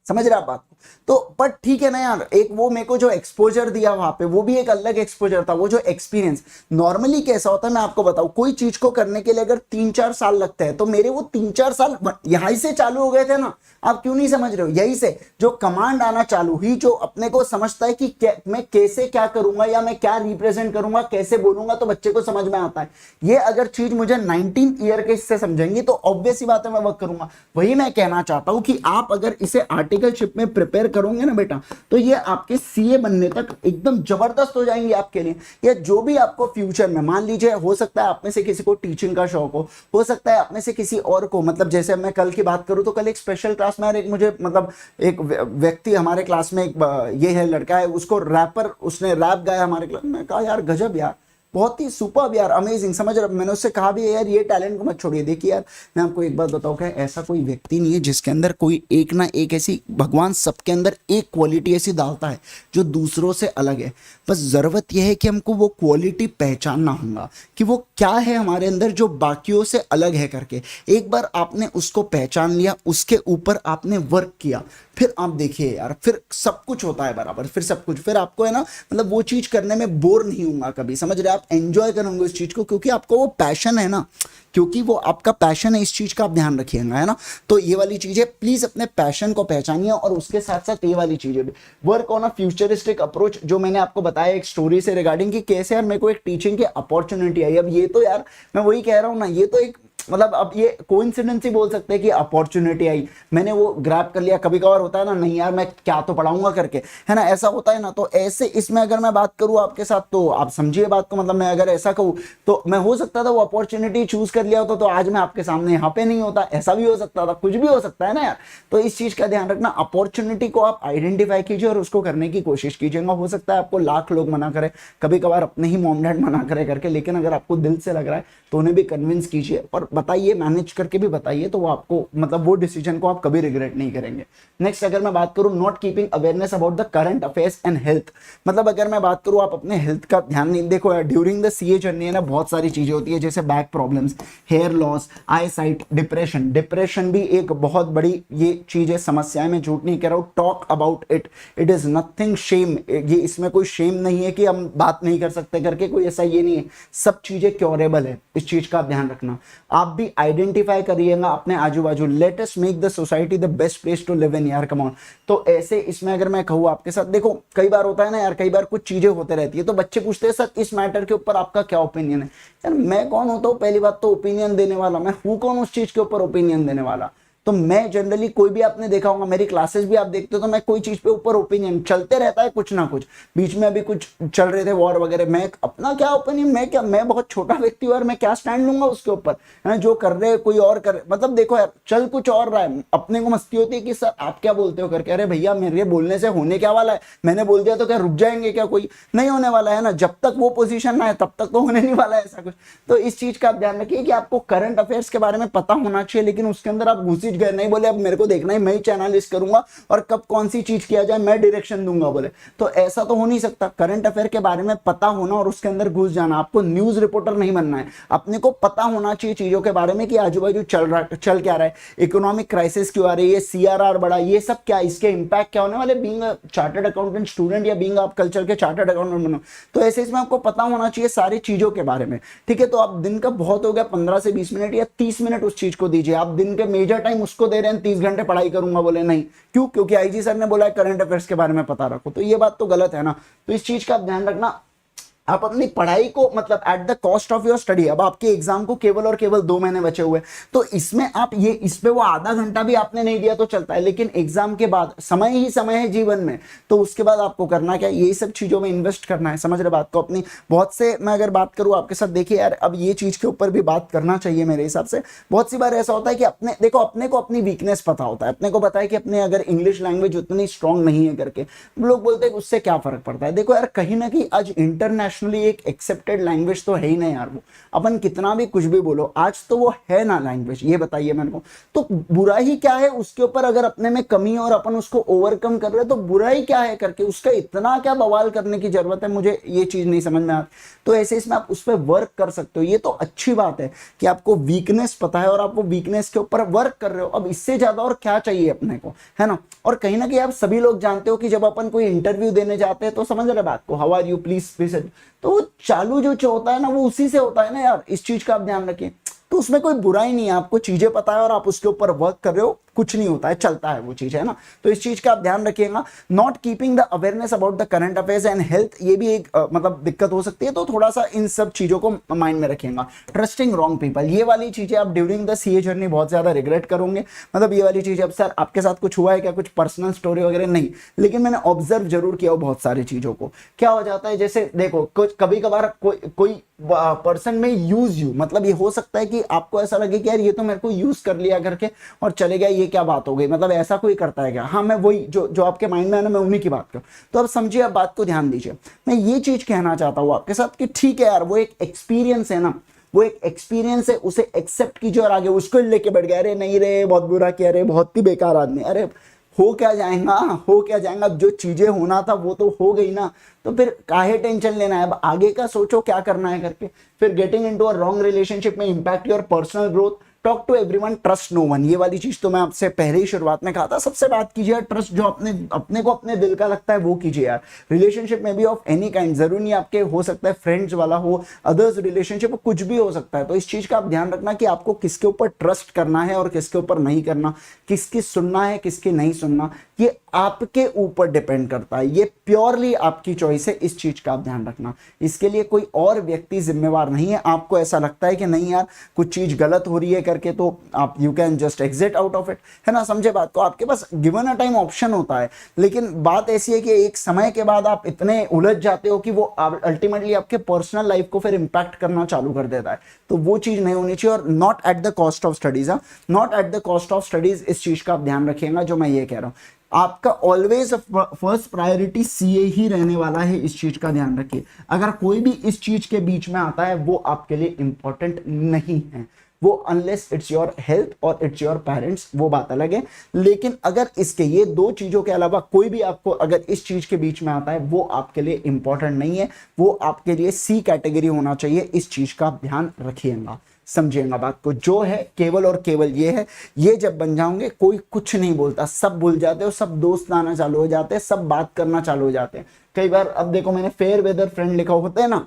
समझ रहे आप बात को। तो पर ठीक है ना यार, एक वो मेरे को जो एक्सपोजर दिया वहां पे, वो भी एक अलग एक्सपोजर था। वो जो एक्सपीरियंस, नॉर्मली कैसा होता है मैं आपको बताऊं, कोई चीज को करने के लिए अगर 3-4 साल लगते हैं, तो मेरे वो 3-4 साल यहीं से चालू हो गए थे ना। आप क्यों नहीं समझ रहे हो, यही से जो कमांड आना चालू हुई, जो अपने को समझता है कि मैं कैसे क्या करूंगा या मैं क्या रिप्रेजेंट करूंगा, कैसे बोलूंगा तो बच्चे को समझ में आता है। ये अगर चीज मुझे 19 ईयर के इससे समझेंगी तो ऑब्वियस ही बात है मैं वर्क करूंगा। वही मैं कहना चाहता हूं कि आप अगर इसे आर्टिकलशिप में प्रिपेयर करोगे ना बेटा, तो ये आपके सीए बनने तक एकदम जबरदस्त हो जाएंगे आपके लिए। या जो भी आपको फ्यूचर में, मान लीजिए हो सकता है आप में से किसी को टीचिंग का शौक हो सकता है आप में से किसी और को, मतलब जैसे मैं कल की बात करूं तो कल एक स्पेशल क्लास में एक मुझे मतलब एक व्यक्ति हमारे क्लास में, एक ये है लड़का है, उसको रैपर, उसने रैप गाया हमारे क्लास में। कहा यार गजब यार, बहुत ही सुपर यार, अमेजिंग, समझ रहे। मैंने उससे कहा भी यार ये टैलेंट को मत छोड़िए। देखिए यार मैं आपको एक बात बताऊं, क्या ऐसा कोई व्यक्ति नहीं है जिसके अंदर कोई एक ना एक ऐसी, भगवान सबके अंदर एक क्वालिटी ऐसी डालता है जो दूसरों से अलग है। बस जरूरत यह है कि हमको वो क्वालिटी पहचानना होगा कि वो क्या है हमारे अंदर जो बाकियों से अलग है करके। एक बार आपने उसको पहचान लिया, उसके ऊपर आपने वर्क किया, फिर आप देखिए यार, फिर सब कुछ होता है बराबर, फिर सब कुछ, फिर आपको है ना मतलब वो चीज करने में बोर नहीं होगा कभी, समझ रहे, आप एंजॉय करोगे उस चीज को, क्योंकि आपको वो पैशन है ना, क्योंकि वो आपका पैशन है, इस चीज का आप ध्यान रखिएगा, है ना। तो ये वाली चीजें प्लीज अपने पैशन को पहचानिए, और उसके साथ साथ ये वाली चीजें भी, work on a futuristic approach, जो मैंने आपको बताया एक स्टोरी से रिगार्डिंग कि कैसे यार मेरे को एक टीचिंग की अपॉर्चुनिटी आई। अब ये तो यार मैं वही कह रहा हूँ ना, ये तो एक मतलब अब ये कोइंसिडेंस ही बोल सकते हैं कि अपॉर्चुनिटी आई, मैंने वो ग्रैब कर लिया। कभी कभार होता है ना, नहीं यार मैं क्या तो पढ़ाऊंगा करके, है ना, ऐसा होता है ना। तो ऐसे इसमें अगर मैं बात करूं आपके साथ तो आप समझिए बात को, मतलब मैं अगर ऐसा कहूं तो मैं हो सकता था वो अपॉर्चुनिटी चूज कर लिया होता तो आज मैं आपके सामने यहाँ पे नहीं होता, ऐसा भी हो सकता था, कुछ भी हो सकता है ना यार। तो इस चीज का ध्यान रखना, अपॉर्चुनिटी को आप आइडेंटिफाई कीजिए और उसको करने की कोशिश कीजिएगा। हो सकता है आपको लाख लोग मना करे, कभी कभार अपने ही मॉम डैड मना करे करके, लेकिन अगर आपको दिल से लग रहा है तो उन्हें भी कन्विंस कीजिए और बताइए, मैनेज करके भी बताइए, तो वो आपको मतलब वो डिसीजन को आप कभी रिग्रेट नहीं करेंगे। नेक्स्ट अगर मैं बात करूं, not keeping awareness about the current affairs and health, मतलब अगर मैं बात करूं आप अपने हेल्थ का ध्यान नहीं, देखो यार ड्यूरिंग द सीए जर्नी है ना बहुत सारी चीजें होती है, जैसे बैक प्रॉब्लम्स, हेयर लॉस, आई साइट, डिप्रेशन। डिप्रेशन भी एक बहुत बड़ी ये चीज है, समस्या है, मैं झूठ नहीं कह रहा हूं। Talk about it, it is nothing shame, ये इसमें कोई शेम नहीं है कि हम बात नहीं कर सकते करके, कोई ऐसा ये नहीं है, सब चीजें क्योरेबल है, इस चीज का ध्यान रखना। आप भी आइडेंटिफाई करिएगा अपने आजू बाजू। Let us make the society the best place to live in यार, कम ऑन। तो ऐसे इसमें अगर मैं कहूँ आपके साथ, देखो कई बार होता है ना यार, कई बार कुछ चीजें होते रहती है तो बच्चे पूछते हैं सर इस मैटर के ऊपर आपका क्या ओपिनियन है। यार मैं कौन होता हूँ पहली बात तो ओपिनियन देने वाला, मैं हूँ कौन उस चीज के ऊपर ओपिनियन देने वाला। तो मैं जनरली, कोई भी आपने देखा होगा मेरी क्लासेस भी आप देखते हो तो मैं कोई चीज पे ऊपर ओपिनियन चलते रहता है कुछ ना कुछ। बीच में अभी कुछ चल रहे थे वॉर वगैरह, मैं अपना क्या ओपिनियन, मैं क्या, मैं बहुत छोटा व्यक्ति हूँ और मैं क्या स्टैंड लूंगा उसके ऊपर, है जो कर रहे कोई और कर, मतलब देखो यार चल कुछ और रहा है, अपने को मस्ती होती है कि सर आप क्या बोलते हो करके। अरे भैया मेरे बोलने से होने क्या वाला है, मैंने बोल दिया तो क्या रुक जाएंगे क्या, कोई नहीं होने वाला है ना, जब तक वो पोजीशन ना है तब तक तो होने नहीं वाला है ऐसा कुछ। तो इस चीज का आप ध्यान रखिए कि आपको करंट अफेयर्स के बारे में पता होना चाहिए, लेकिन उसके अंदर आप घुस गए नहीं, बोले अब मेरे को देखना है मैं ही चैनलिस्ट करूंगा और कब कौन सी चीज किया जाए मैं डायरेक्शन दूंगा बोले, तो ऐसा तो हो नहीं सकता। करंट अफेयर के बारे में पता होना और उसके अंदर घुस जाना, आपको न्यूज रिपोर्टर नहीं बनना है, अपने को पता होना चाहिए चीजों के बारे में कि आजू बाजू चल क्या रहा है, इकोनॉमिक क्राइसिस क्यों आ रही है, सीआरआर बढ़ा, ये सब क्या, इसके इंपैक्ट क्या होने वाले, बीइंग चार्टर्ड अकाउंटेंट स्टूडेंट या बीइंग आप कल्चर के चार्टर्ड अकाउंटेंट बनो, तो ऐसे इसमें आपको पता होना चाहिए सारी चीजों के बारे में। ठीक है, तो आप दिन का बहुत हो गया 15 से 20 मिनट या 30 मिनट उस चीज को दीजिए। आप दिन के मेजर टाइम उसको दे रहे हैं, 30 घंटे पढ़ाई करूंगा बोले नहीं, क्यों, क्योंकि आईजी सर ने बोला है करंट अफेयर्स के बारे में पता रखो, तो ये बात तो गलत है ना। तो इस चीज का आप ध्यान रखना, आप अपनी पढ़ाई को मतलब at the cost of your study, अब आपके एग्जाम को केवल और केवल 2 महीने बचे हुए, तो इसमें आप ये इस पे वो आधा घंटा भी आपने नहीं दिया तो चलता है, लेकिन एग्जाम के बाद समय ही समय है जीवन में, तो उसके बाद आपको करना क्या, ये सब चीजों में इन्वेस्ट करना है। समझ रहे बात को अपनी। बहुत से मैं अगर बात करूं आपके साथ, देखिए यार अब ये चीज के ऊपर भी बात करना चाहिए मेरे हिसाब से। बहुत सी बार ऐसा होता है कि अपने देखो अपने को अपनी वीकनेस पता होता है, अपने को पता है कि अपने अगर इंग्लिश लैंग्वेज उतनी स्ट्रांग नहीं है करके, लोग बोलते हैं उससे क्या फर्क पड़ता है। देखो यार कहीं ना कहीं आज इंटरनेशनली एक एक्सेप्टेड लैंग्वेज तो है ही नहीं यार, वो अपन कितना भी कुछ भी बोलो आज तो वो है ना लैंग्वेज, ये बताइए मेरे को। तो बुराई क्या है उसके ऊपर, अगर अपने में कमी है और अपन उसको ओवरकम कर रहे हैं तो बुराई क्या है करके, उसका इतना क्या बवाल करने की जरूरत है, मुझे ये चीज नहीं समझ में आती। तो ऐसे इसमें आप उस पर वर्क कर सकते हो, ये तो अच्छी बात है कि आपको वीकनेस पता है और आप वो वीकनेस के ऊपर वर्क कर रहे हो। अब इससे ज्यादा और क्या चाहिए अपने को, है ना। और कहीं ना कहीं आप सभी लोग जानते हो कि जब अपन कोई इंटरव्यू देने जाते हैं तो समझ रहे बात को, how are you please please, तो वो चालू जो होता है ना वो उसी से होता है ना यार, इस चीज का आप ध्यान रखिए। तो उसमें कोई बुराई नहीं है, आपको चीजें पता है और आप उसके ऊपर वर्क कर रहे हो, कुछ नहीं होता है, चलता है वो चीज, है ना। तो इस चीज का आप ध्यान रखिएगा। Not keeping the awareness about the current affairs and health, ये भी एक मतलब दिक्कत हो सकती है, तो थोड़ा सा इन सब चीजों को माइंड में रखिएगा। ट्रस्टिंग रॉन्ग पीपल, ये वाली चीजें आप ड्यूरिंग द सीए जर्नी बहुत ज्यादा रिग्रेट करोगे। मतलब ये वाली चीज, अब सर आपके साथ कुछ हुआ है क्या, कुछ पर्सनल स्टोरी वगैरह नहीं, लेकिन मैंने ऑब्जर्व जरूर किया बहुत सारी चीजों को। क्या हो जाता है, जैसे देखो कुछ कभी कभार कोई पर्सन में यूज यू, मतलब ये हो सकता है कि आपको ऐसा लगे कि यार ये तो मेरे को यूज कर लिया करके और चले गया, ये क्या बात हो गई, मतलब ऐसा कोई करता है क्या। हाँ मैं वही जो आपके माइंड में है ना, मैं उन्हीं की बात करूं। तो अब समझिए, आप बात को ध्यान दीजिए, मैं ये चीज कहना चाहता हूं आपके साथ कि ठीक है यार वो एक एक्सपीरियंस है ना, वो एक एक्सपीरियंस है, उसे एक्सेप्ट कीजिए और आगे उसको लेके बैठ गया, अरे नहीं रे बहुत बुरा किया रे, बहुत ही बेकार आदमी, अरे हो क्या जाएगा, हो क्या जाएगा, जो चीजें होना था वो तो हो गई ना, तो फिर काहे टेंशन लेना है, अब आगे का सोचो क्या करना है करके। फिर getting into a wrong relationship में impact your personal growth, talk to everyone, trust no one, ये वाली चीज तो मैं आपसे पहले ही शुरुआत में कहा था, सबसे बात कीजिए, ट्रस्ट जो अपने को अपने दिल का लगता है वो कीजिए यार। रिलेशनशिप में भी ऑफ एनी काइंड, जरूरी नहीं आपके हो सकता है फ्रेंड्स वाला हो, अदर्स रिलेशनशिप कुछ भी हो सकता है। तो इस चीज का आप ध्यान रखना कि आपको किसके ऊपर ट्रस्ट करना है और किसके ऊपर नहीं करना, किसकी सुनना है किसकी नहीं सुनना, ये आपके ऊपर डिपेंड करता है, ये प्योरली आपकी चॉइस है। इस चीज का आप ध्यान रखना, इसके लिए कोई और व्यक्ति जिम्मेवार नहीं है। आपको ऐसा लगता है कि नहीं यार कुछ चीज गलत हो रही है करके, तो आप you can just exit out of it, है ना। समझे बात को, आपके पास गिवन अ टाइम ऑप्शन होता है, लेकिन बात ऐसी है कि एक समय के बाद आप इतने उलझ जाते हो कि वो अल्टीमेटली आपके पर्सनल लाइफ को फिर इंपैक्ट करना चालू कर देता है, तो वो चीज नहीं होनी चाहिए। और not at the cost of studies, not at the cost of studies, इस चीज का आप ध्यान रखिएगा जो मैं ये कह रहा हूं। आपका ऑलवेज फर्स्ट प्रायोरिटी सीए ही रहने वाला है, इस चीज का ध्यान रखिए। अगर कोई भी इस चीज के बीच में आता है वो आपके लिए इंपॉर्टेंट नहीं है, वो अनलेस इट्स योर हेल्थ और इट्स योर पेरेंट्स, वो बात अलग है। लेकिन अगर इसके ये दो चीजों के अलावा कोई भी आपको अगर इस चीज के बीच में आता है वो आपके लिए इंपॉर्टेंट नहीं है, वो आपके लिए सी कैटेगरी होना चाहिए। इस चीज का आप ध्यान रखिएगा, समझिएगा बात को। जो है केवल और केवल ये है, ये जब बन जाओगे कोई कुछ नहीं बोलता, सब भूल जाते हो, सब दोस्त आना चालू हो जाते हैं, सब बात करना चालू हो जाते हैं। कई बार अब देखो मैंने फेयर वेदर फ्रेंड लिखा होता है ना,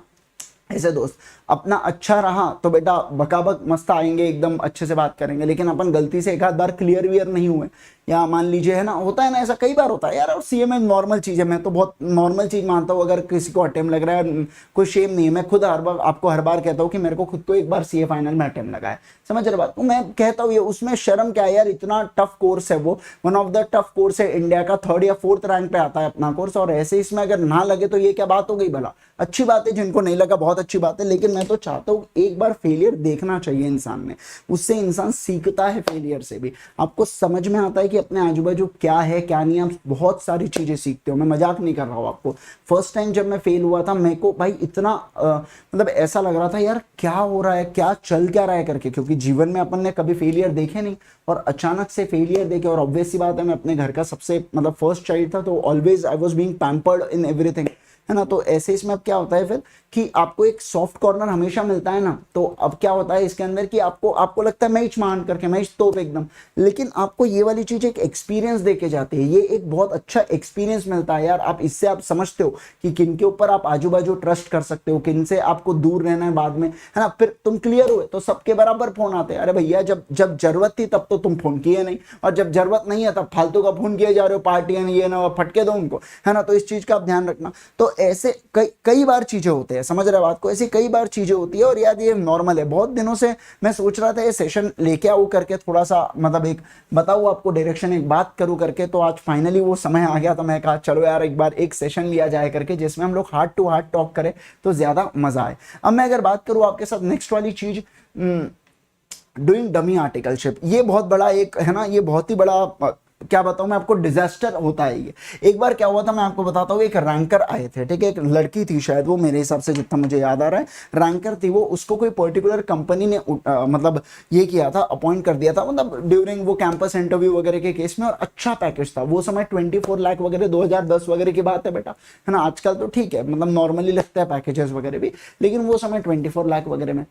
ऐसे दोस्त अपना अच्छा रहा तो बेटा बकाबक मस्त आएंगे, एकदम अच्छे से बात करेंगे, लेकिन अपन गलती से एक आध बार क्लियर वियर नहीं हुए, या मान लीजिए है ना, होता है ना ऐसा, कई बार होता है यार। और सीए में नॉर्मल चीज़ है, मैं तो बहुत नॉर्मल चीज़ मानता हूँ। अगर किसी को अटेम्प्ट लग रहा है, कोई शेम नहीं है। मैं खुद हर बार आपको हर बार कहता हूँ कि मेरे को खुद को एक बार सीए फाइनल में अटेम्प्ट लगा है, समझ रहे बात को। मैं कहता हूँ ये उसमें शर्म क्या है यार, इतना टफ कोर्स है वो, one of the tough course है इंडिया का, 3rd या 4th रैंक पे आता है अपना कोर्स। और ऐसे इसमें अगर ना लगे तो ये क्या बात हो गई भला। अच्छी बात है, जिनको नहीं लगा बहुत अच्छी बात है, लेकिन मैं तो चाहता हूँ एक बार फेलियर देखना चाहिए इंसान ने, उससे इंसान सीखता है फेलियर से भी। आपको समझ में आता है कि अपने आजू बाजू क्या है क्या नहीं, आप बहुत सारी चीजें सीखते हो। मैं मजाक नहीं कर रहा हूँ आपको। फर्स्ट टाइम जब मैं फेल हुआ था, मेरे को भाई इतना मतलब ऐसा लग रहा था यार क्या हो रहा है, क्या चल क्या रहा है करके, क्योंकि जीवन में अपन ने कभी फेलियर देखे नहीं, और अचानक से फेलियर देखे। और ऑब्वियस सी बात है, मैं अपने घर का सबसे मतलब फर्स्ट चाइल्ड था, तो always I was being pampered in everything, है ना। तो ऐसे इसमें अब क्या होता है फिर कि आपको एक सॉफ्ट कॉर्नर हमेशा मिलता है ना। तो अब क्या होता है इसके अंदर कि आपको लगता है मैच मान करके मैच तोप एकदम, लेकिन आपको ये वाली चीज एक एक्सपीरियंस देके जाती है। ये एक बहुत अच्छा एक्सपीरियंस मिलता है यार। आप इससे आप समझते हो कि किन के ऊपर आप आजू बाजू ट्रस्ट कर सकते हो, किन से आपको दूर रहना है बाद में, है ना। फिर तुम क्लियर हुए तो सबके बराबर फोन आते हैं, अरे भैया जब जब जरूरत थी तब तो तुम फोन किए नहीं, और जब जरूरत नहीं है तब फालतू का फोन किए जा रहे हो, पार्टियां ये ना फटके दो उनको, है ना। तो इस चीज का आप ध्यान रखना। तो ऐसे कई बार चीजें होते हैं, समझ रहे बात को, ऐसी कई बार चीजें होती है। और यार ये नॉर्मल है। बहुत दिनों से मैं सोच रहा था ये सेशन लेके आऊं करके, थोड़ा सा मतलब एक बताऊं आपको डायरेक्शन, एक बात करूं करके, तो आज फाइनली वो समय आ गया। तो मैं कहा चलो यार एक बार एक सेशन लिया जाए करके, जिसमें हम लोग हार्ट टू हार्ट टॉक करें तो ज्यादा मजा आए। अब मैं अगर बात करूं आपके साथ नेक्स्ट वाली चीज, डूइंग डमी आर्टिकलशिप, ये बहुत बड़ा एक है ना, ये बहुत ही बड़ा क्या बताऊं मैं आपको, डिजास्टर होता है ये। एक बार क्या हुआ था मैं आपको बताता हूँ। एक रैंकर आए थे, ठीक है, एक लड़की थी शायद वो, मेरे हिसाब से जितना मुझे याद आ रहा है रैंकर थी वो। उसको कोई पर्टिकुलर कंपनी ने मतलब ये किया था, अपॉइंट कर दिया था, मतलब ड्यूरिंग वो कैंपस इंटरव्यू वगैरह के केस में। और अच्छा पैकेज था वो समय, 24 लाख वगैरह, 2010 वगैरह की बात है बेटा, है ना। आजकल तो ठीक है, मतलब नॉर्मली लगता है पैकेजेस वगैरह भी, लेकिन वो समय 24 लाख वगैरह में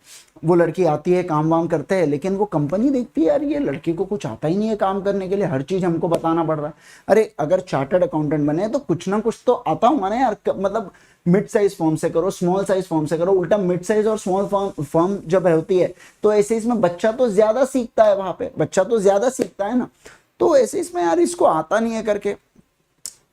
वो लड़की आती है, काम वाम करते हैं। लेकिन वो कंपनी देखती है यार ये लड़की को कुछ आता ही नहीं है काम करने के लिए, हर चीज हमको बताना पड़ रहा है। अरे अगर चार्टर्ड अकाउंटेंट बने तो कुछ ना कुछ तो आता होगा ना यार, मतलब मिड साइज फर्म से करो, स्मॉल साइज फर्म से करो। उल्टा मिड साइज और स्मॉल फर्म जब होती है तो ऐसे इसमें बच्चा तो ज्यादा सीखता है, वहां पे बच्चा तो ज्यादा सीखता है ना। तो ऐसे इसमें यार इसको आता नहीं है करके,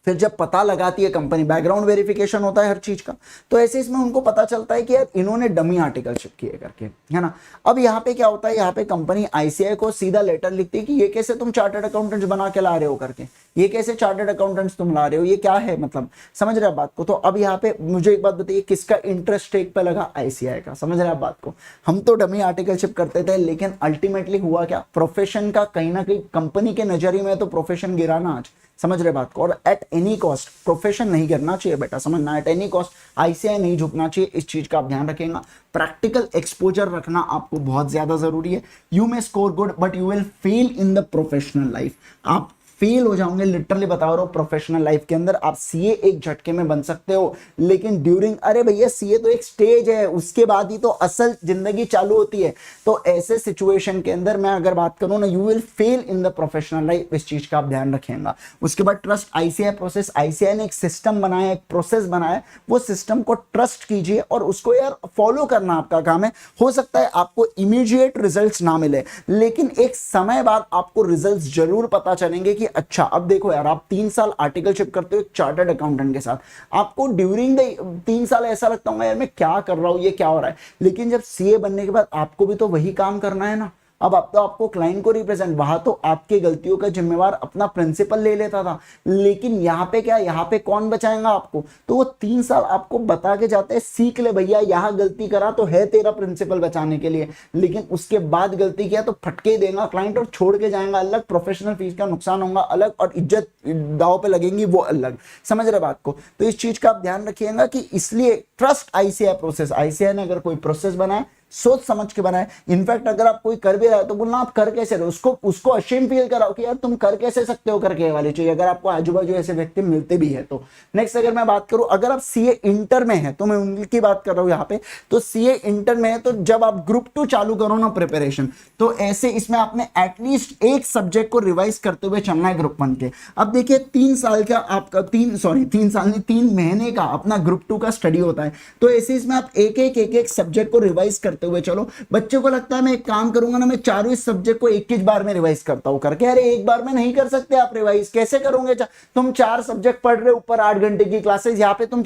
फिर जब पता लगाती है कंपनी, बैकग्राउंड वेरिफिकेशन होता है हर चीज का, तो ऐसे इसमें उनको पता चलता है कि यार इन्होंने डमी आर्टिकलशिप किए करके, है ना। अब यहाँ पे क्या होता है, यहाँ पे कंपनी आईसीआई को सीधा लेटर लिखती है कि ये कैसे तुम चार्टर्ड अकाउंटेंट्स बना के ला रहे हो करके, ये कैसे चार्टर्ड अकाउंटेंट्स तुम ला रहे हो, ये क्या है मतलब, समझ रहे हो बात को। तो अब यहाँ पे मुझे एक बात बताइए, किसका इंटरेस्ट स्टेक पे लगा, आईसीआई का, समझ रहे हैं बात को। हम तो डमी आर्टिकलशिप करते थे, लेकिन अल्टीमेटली हुआ क्या, प्रोफेशन का कहीं ना कहीं कंपनी के नजरिए में तो प्रोफेशन गिरा ना आज, समझ रहे बात को। और एट एनी कॉस्ट प्रोफेशन नहीं करना चाहिए बेटा, समझना, एट एनी कॉस्ट आईसीआई नहीं झुकना चाहिए, इस चीज का आप ध्यान रखेंगे। प्रैक्टिकल एक्सपोजर रखना आपको बहुत ज्यादा जरूरी है। You may score good but you will fail in the professional life, आप फेल हो जाओगे, लिटरली बता रहा हूं। प्रोफेशनल लाइफ के अंदर आप सीए एक झटके में बन सकते हो, लेकिन ड्यूरिंग, अरे भैया सीए तो एक स्टेज है, उसके बाद ही तो असल जिंदगी चालू होती है। तो ऐसे सिचुएशन के अंदर मैं अगर बात करूं ना, you will fail in the professional life, इस चीज का आप ध्यान रखिएगा। उसके बाद ट्रस्ट आईसीआई प्रोसेस, आईसीआई ने एक सिस्टम बनाया, एक प्रोसेस बनाया, वो सिस्टम को ट्रस्ट कीजिए और उसको यार फॉलो करना आपका काम है। हो सकता है आपको इमीडिएट रिजल्ट्स ना मिले, लेकिन एक समय बाद आपको रिजल्ट्स जरूर पता चलेंगे कि अच्छा अब देखो यार, आप 3 साल आर्टिकलशिप करते हो एक चार्टर्ड अकाउंटेंट के साथ, आपको ड्यूरिंग द 3 साल ऐसा लगता होगा यार मैं क्या कर रहा हूं, ये क्या हो रहा है। लेकिन जब सीए बनने के बाद आपको भी तो वही काम करना है ना। अब आप तो आपको क्लाइंट को रिप्रेजेंट, वहां तो आपके गलतियों का जिम्मेवार अपना प्रिंसिपल ले लेता था, लेकिन यहाँ पे क्या, यहाँ पे कौन बचाएगा आपको। तो वो 3 साल आपको बता के जाते हैं, सीख ले भैया, यहाँ गलती करा तो है तेरा प्रिंसिपल बचाने के लिए, लेकिन उसके बाद गलती किया तो फटके देगा क्लाइंट और छोड़ के जाएगा अलग, प्रोफेशनल फीस का नुकसान होगा अलग, और इज्जत दाव पे लगेंगी वो अलग, समझ रहे बात को। तो इस चीज का आप ध्यान रखिएगा कि इसलिए ट्रस्ट आईसीआई प्रोसेस, आईसीआई ने अगर कोई प्रोसेस बनाए सोच समझ के बनाए। इनफैक्ट अगर आप कोई कर भी रहा है तो बोलना आप कर कैसे रहे हो, उसको अशेम फील कराओ कि यार तुम कर कैसे सकते हो करके वाली चीज, अगर आपको आजू बाजू ऐसे व्यक्ति मिलते भी है तो। नेक्स्ट अगर मैं बात करूं, अगर आप सीए इंटर में है तो मैं उनकी बात कर रहा हूं यहाँ पे, तो सीए इंटर में है तो जब आप ग्रुप 2 चालू करो ना प्रिपरेशन, तो ऐसे इसमें आपने एटलीस्ट एक सब्जेक्ट को रिवाइज करते हुए चलना है ग्रुप 1 के। अब देखिए 3 साल का आपका 3 साल नहीं 3 महीने का अपना ग्रुप 2 का स्टडी होता है, तो ऐसे इसमें आप एक सब्जेक्ट को रिवाइज करते हुए चलो। बच्चों को लगता है मैं एक काम करूंगा ना, मैं चारों इस सब्जेक्ट को एक बार में रिवाइज करता हूं करके, अरे एक बार में नहीं कर सकते आप रिवाइज, कैसे करोगे? तुम 4 सब्जेक्ट पढ़ रहे हो, ऊपर 8 घंटे की क्लासेस, यहाँ पे तुम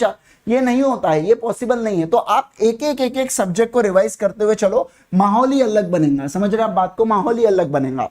ये नहीं होता है, ये पॉसिबल नहीं है। तो आप एक सब्जेक्ट को रिवाइज करते हुए चलो, माहौल ही अलग बनेगा। समझ रहे आप बात को? माहौल ही अलग बनेगा।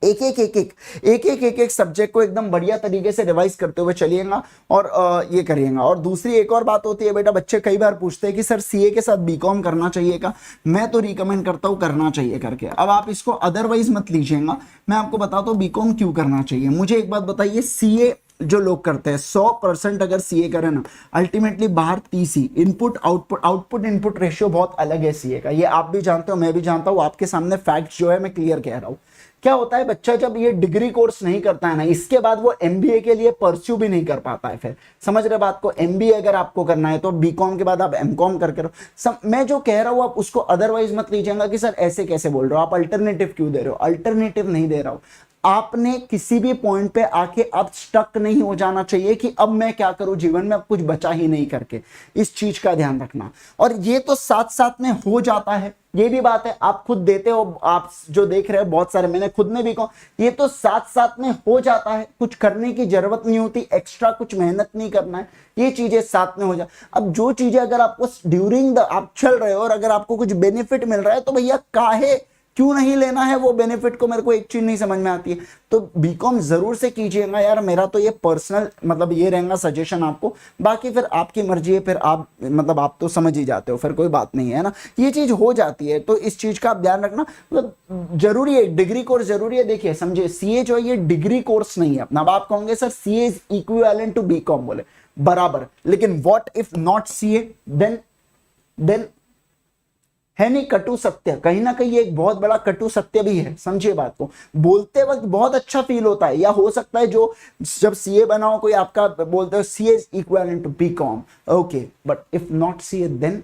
एक सब्जेक्ट को एकदम बढ़िया तरीके से रिवाइज करते हुए चलिएगा और ये करिएगा। और दूसरी एक और बात होती है बेटा, बच्चे कई बार पूछते हैं कि सर सीए के साथ बीकॉम करना चाहिए क्या? मैं तो रिकमेंड करता हूं करना चाहिए करके। अब आप इसको अदरवाइज मत लीजिएगा, मैं आपको बताता हूं बीकॉम क्यों करना चाहिए। मुझे एक बात बताइए, सीए जो लोग करते हैं 100% अगर सीए करें ना, अल्टीमेटली बाहर 30 ही इनपुट आउटपुट इनपुट रेशियो बहुत अलग है सीए का, ये आप भी जानते हो मैं भी जानता हूं, आपके सामने फैक्ट जो है मैं क्लियर कह रहा हूं। क्या होता है, बच्चा जब ये डिग्री कोर्स नहीं करता है ना, इसके बाद वो एमबीए के लिए परस्यू भी नहीं कर पाता है। फिर समझ रहे बात को? एमबीए अगर आपको करना है तो बीकॉम के बाद आप एमकॉम करके रहो। मैं जो कह रहा हूं आप उसको अदरवाइज मत लीजिएगा कि सर ऐसे कैसे बोल रहे हो, आप अल्टरनेटिव क्यों दे रहे हो। अल्टरनेटिव नहीं दे रहा हूं, आपने किसी भी पॉइंट पे आके अब स्टक नहीं हो जाना चाहिए कि अब मैं क्या करूं जीवन में, अब कुछ बचा ही नहीं करके, इस चीज का ध्यान रखना। और ये तो साथ साथ में हो जाता है, ये भी बात है, आप खुद देते हो, आप जो देख रहे हो बहुत सारे, मैंने खुद ने भी कहा, ये तो साथ साथ में हो जाता है, कुछ करने की जरूरत नहीं होती, एक्स्ट्रा कुछ मेहनत नहीं करना है, ये चीजें साथ में हो जाए। अब जो चीजें अगर आपको ड्यूरिंग द आप चल रहे हो और अगर आपको कुछ बेनिफिट मिल रहा है तो भैया काहे क्यों नहीं लेना है वो बेनिफिट को। मेरे को एक चीज नहीं समझ में आती है, तो बीकॉम जरूर से कीजिएगा यार, मेरा तो ये पर्सनल मतलब ये रहेगा सजेशन आपको, बाकी फिर आपकी मर्जी है, फिर आप मतलब आप तो समझ ही जाते हो, फिर कोई बात नहीं है ना, ये चीज हो जाती है। तो इस चीज का आप ध्यान रखना, मतलब जरूरी है, डिग्री कोर्स जरूरी है। देखिए समझे, सीए जो है ये डिग्री कोर्स नहीं है अपना। अब आप कहोगे sir CA is equivalent to BCom, बोले बराबर, लेकिन what if not CA, then है नहीं, कटु सत्य, कहीं ना कहीं एक बहुत बड़ा कटु सत्य भी है। समझिए बात को, बोलते वक्त बहुत अच्छा फील होता है, या हो सकता है जो जब सीए बनाओ कोई आपका बोलते हो CA is equivalent to BCom, okay, but if not CA then,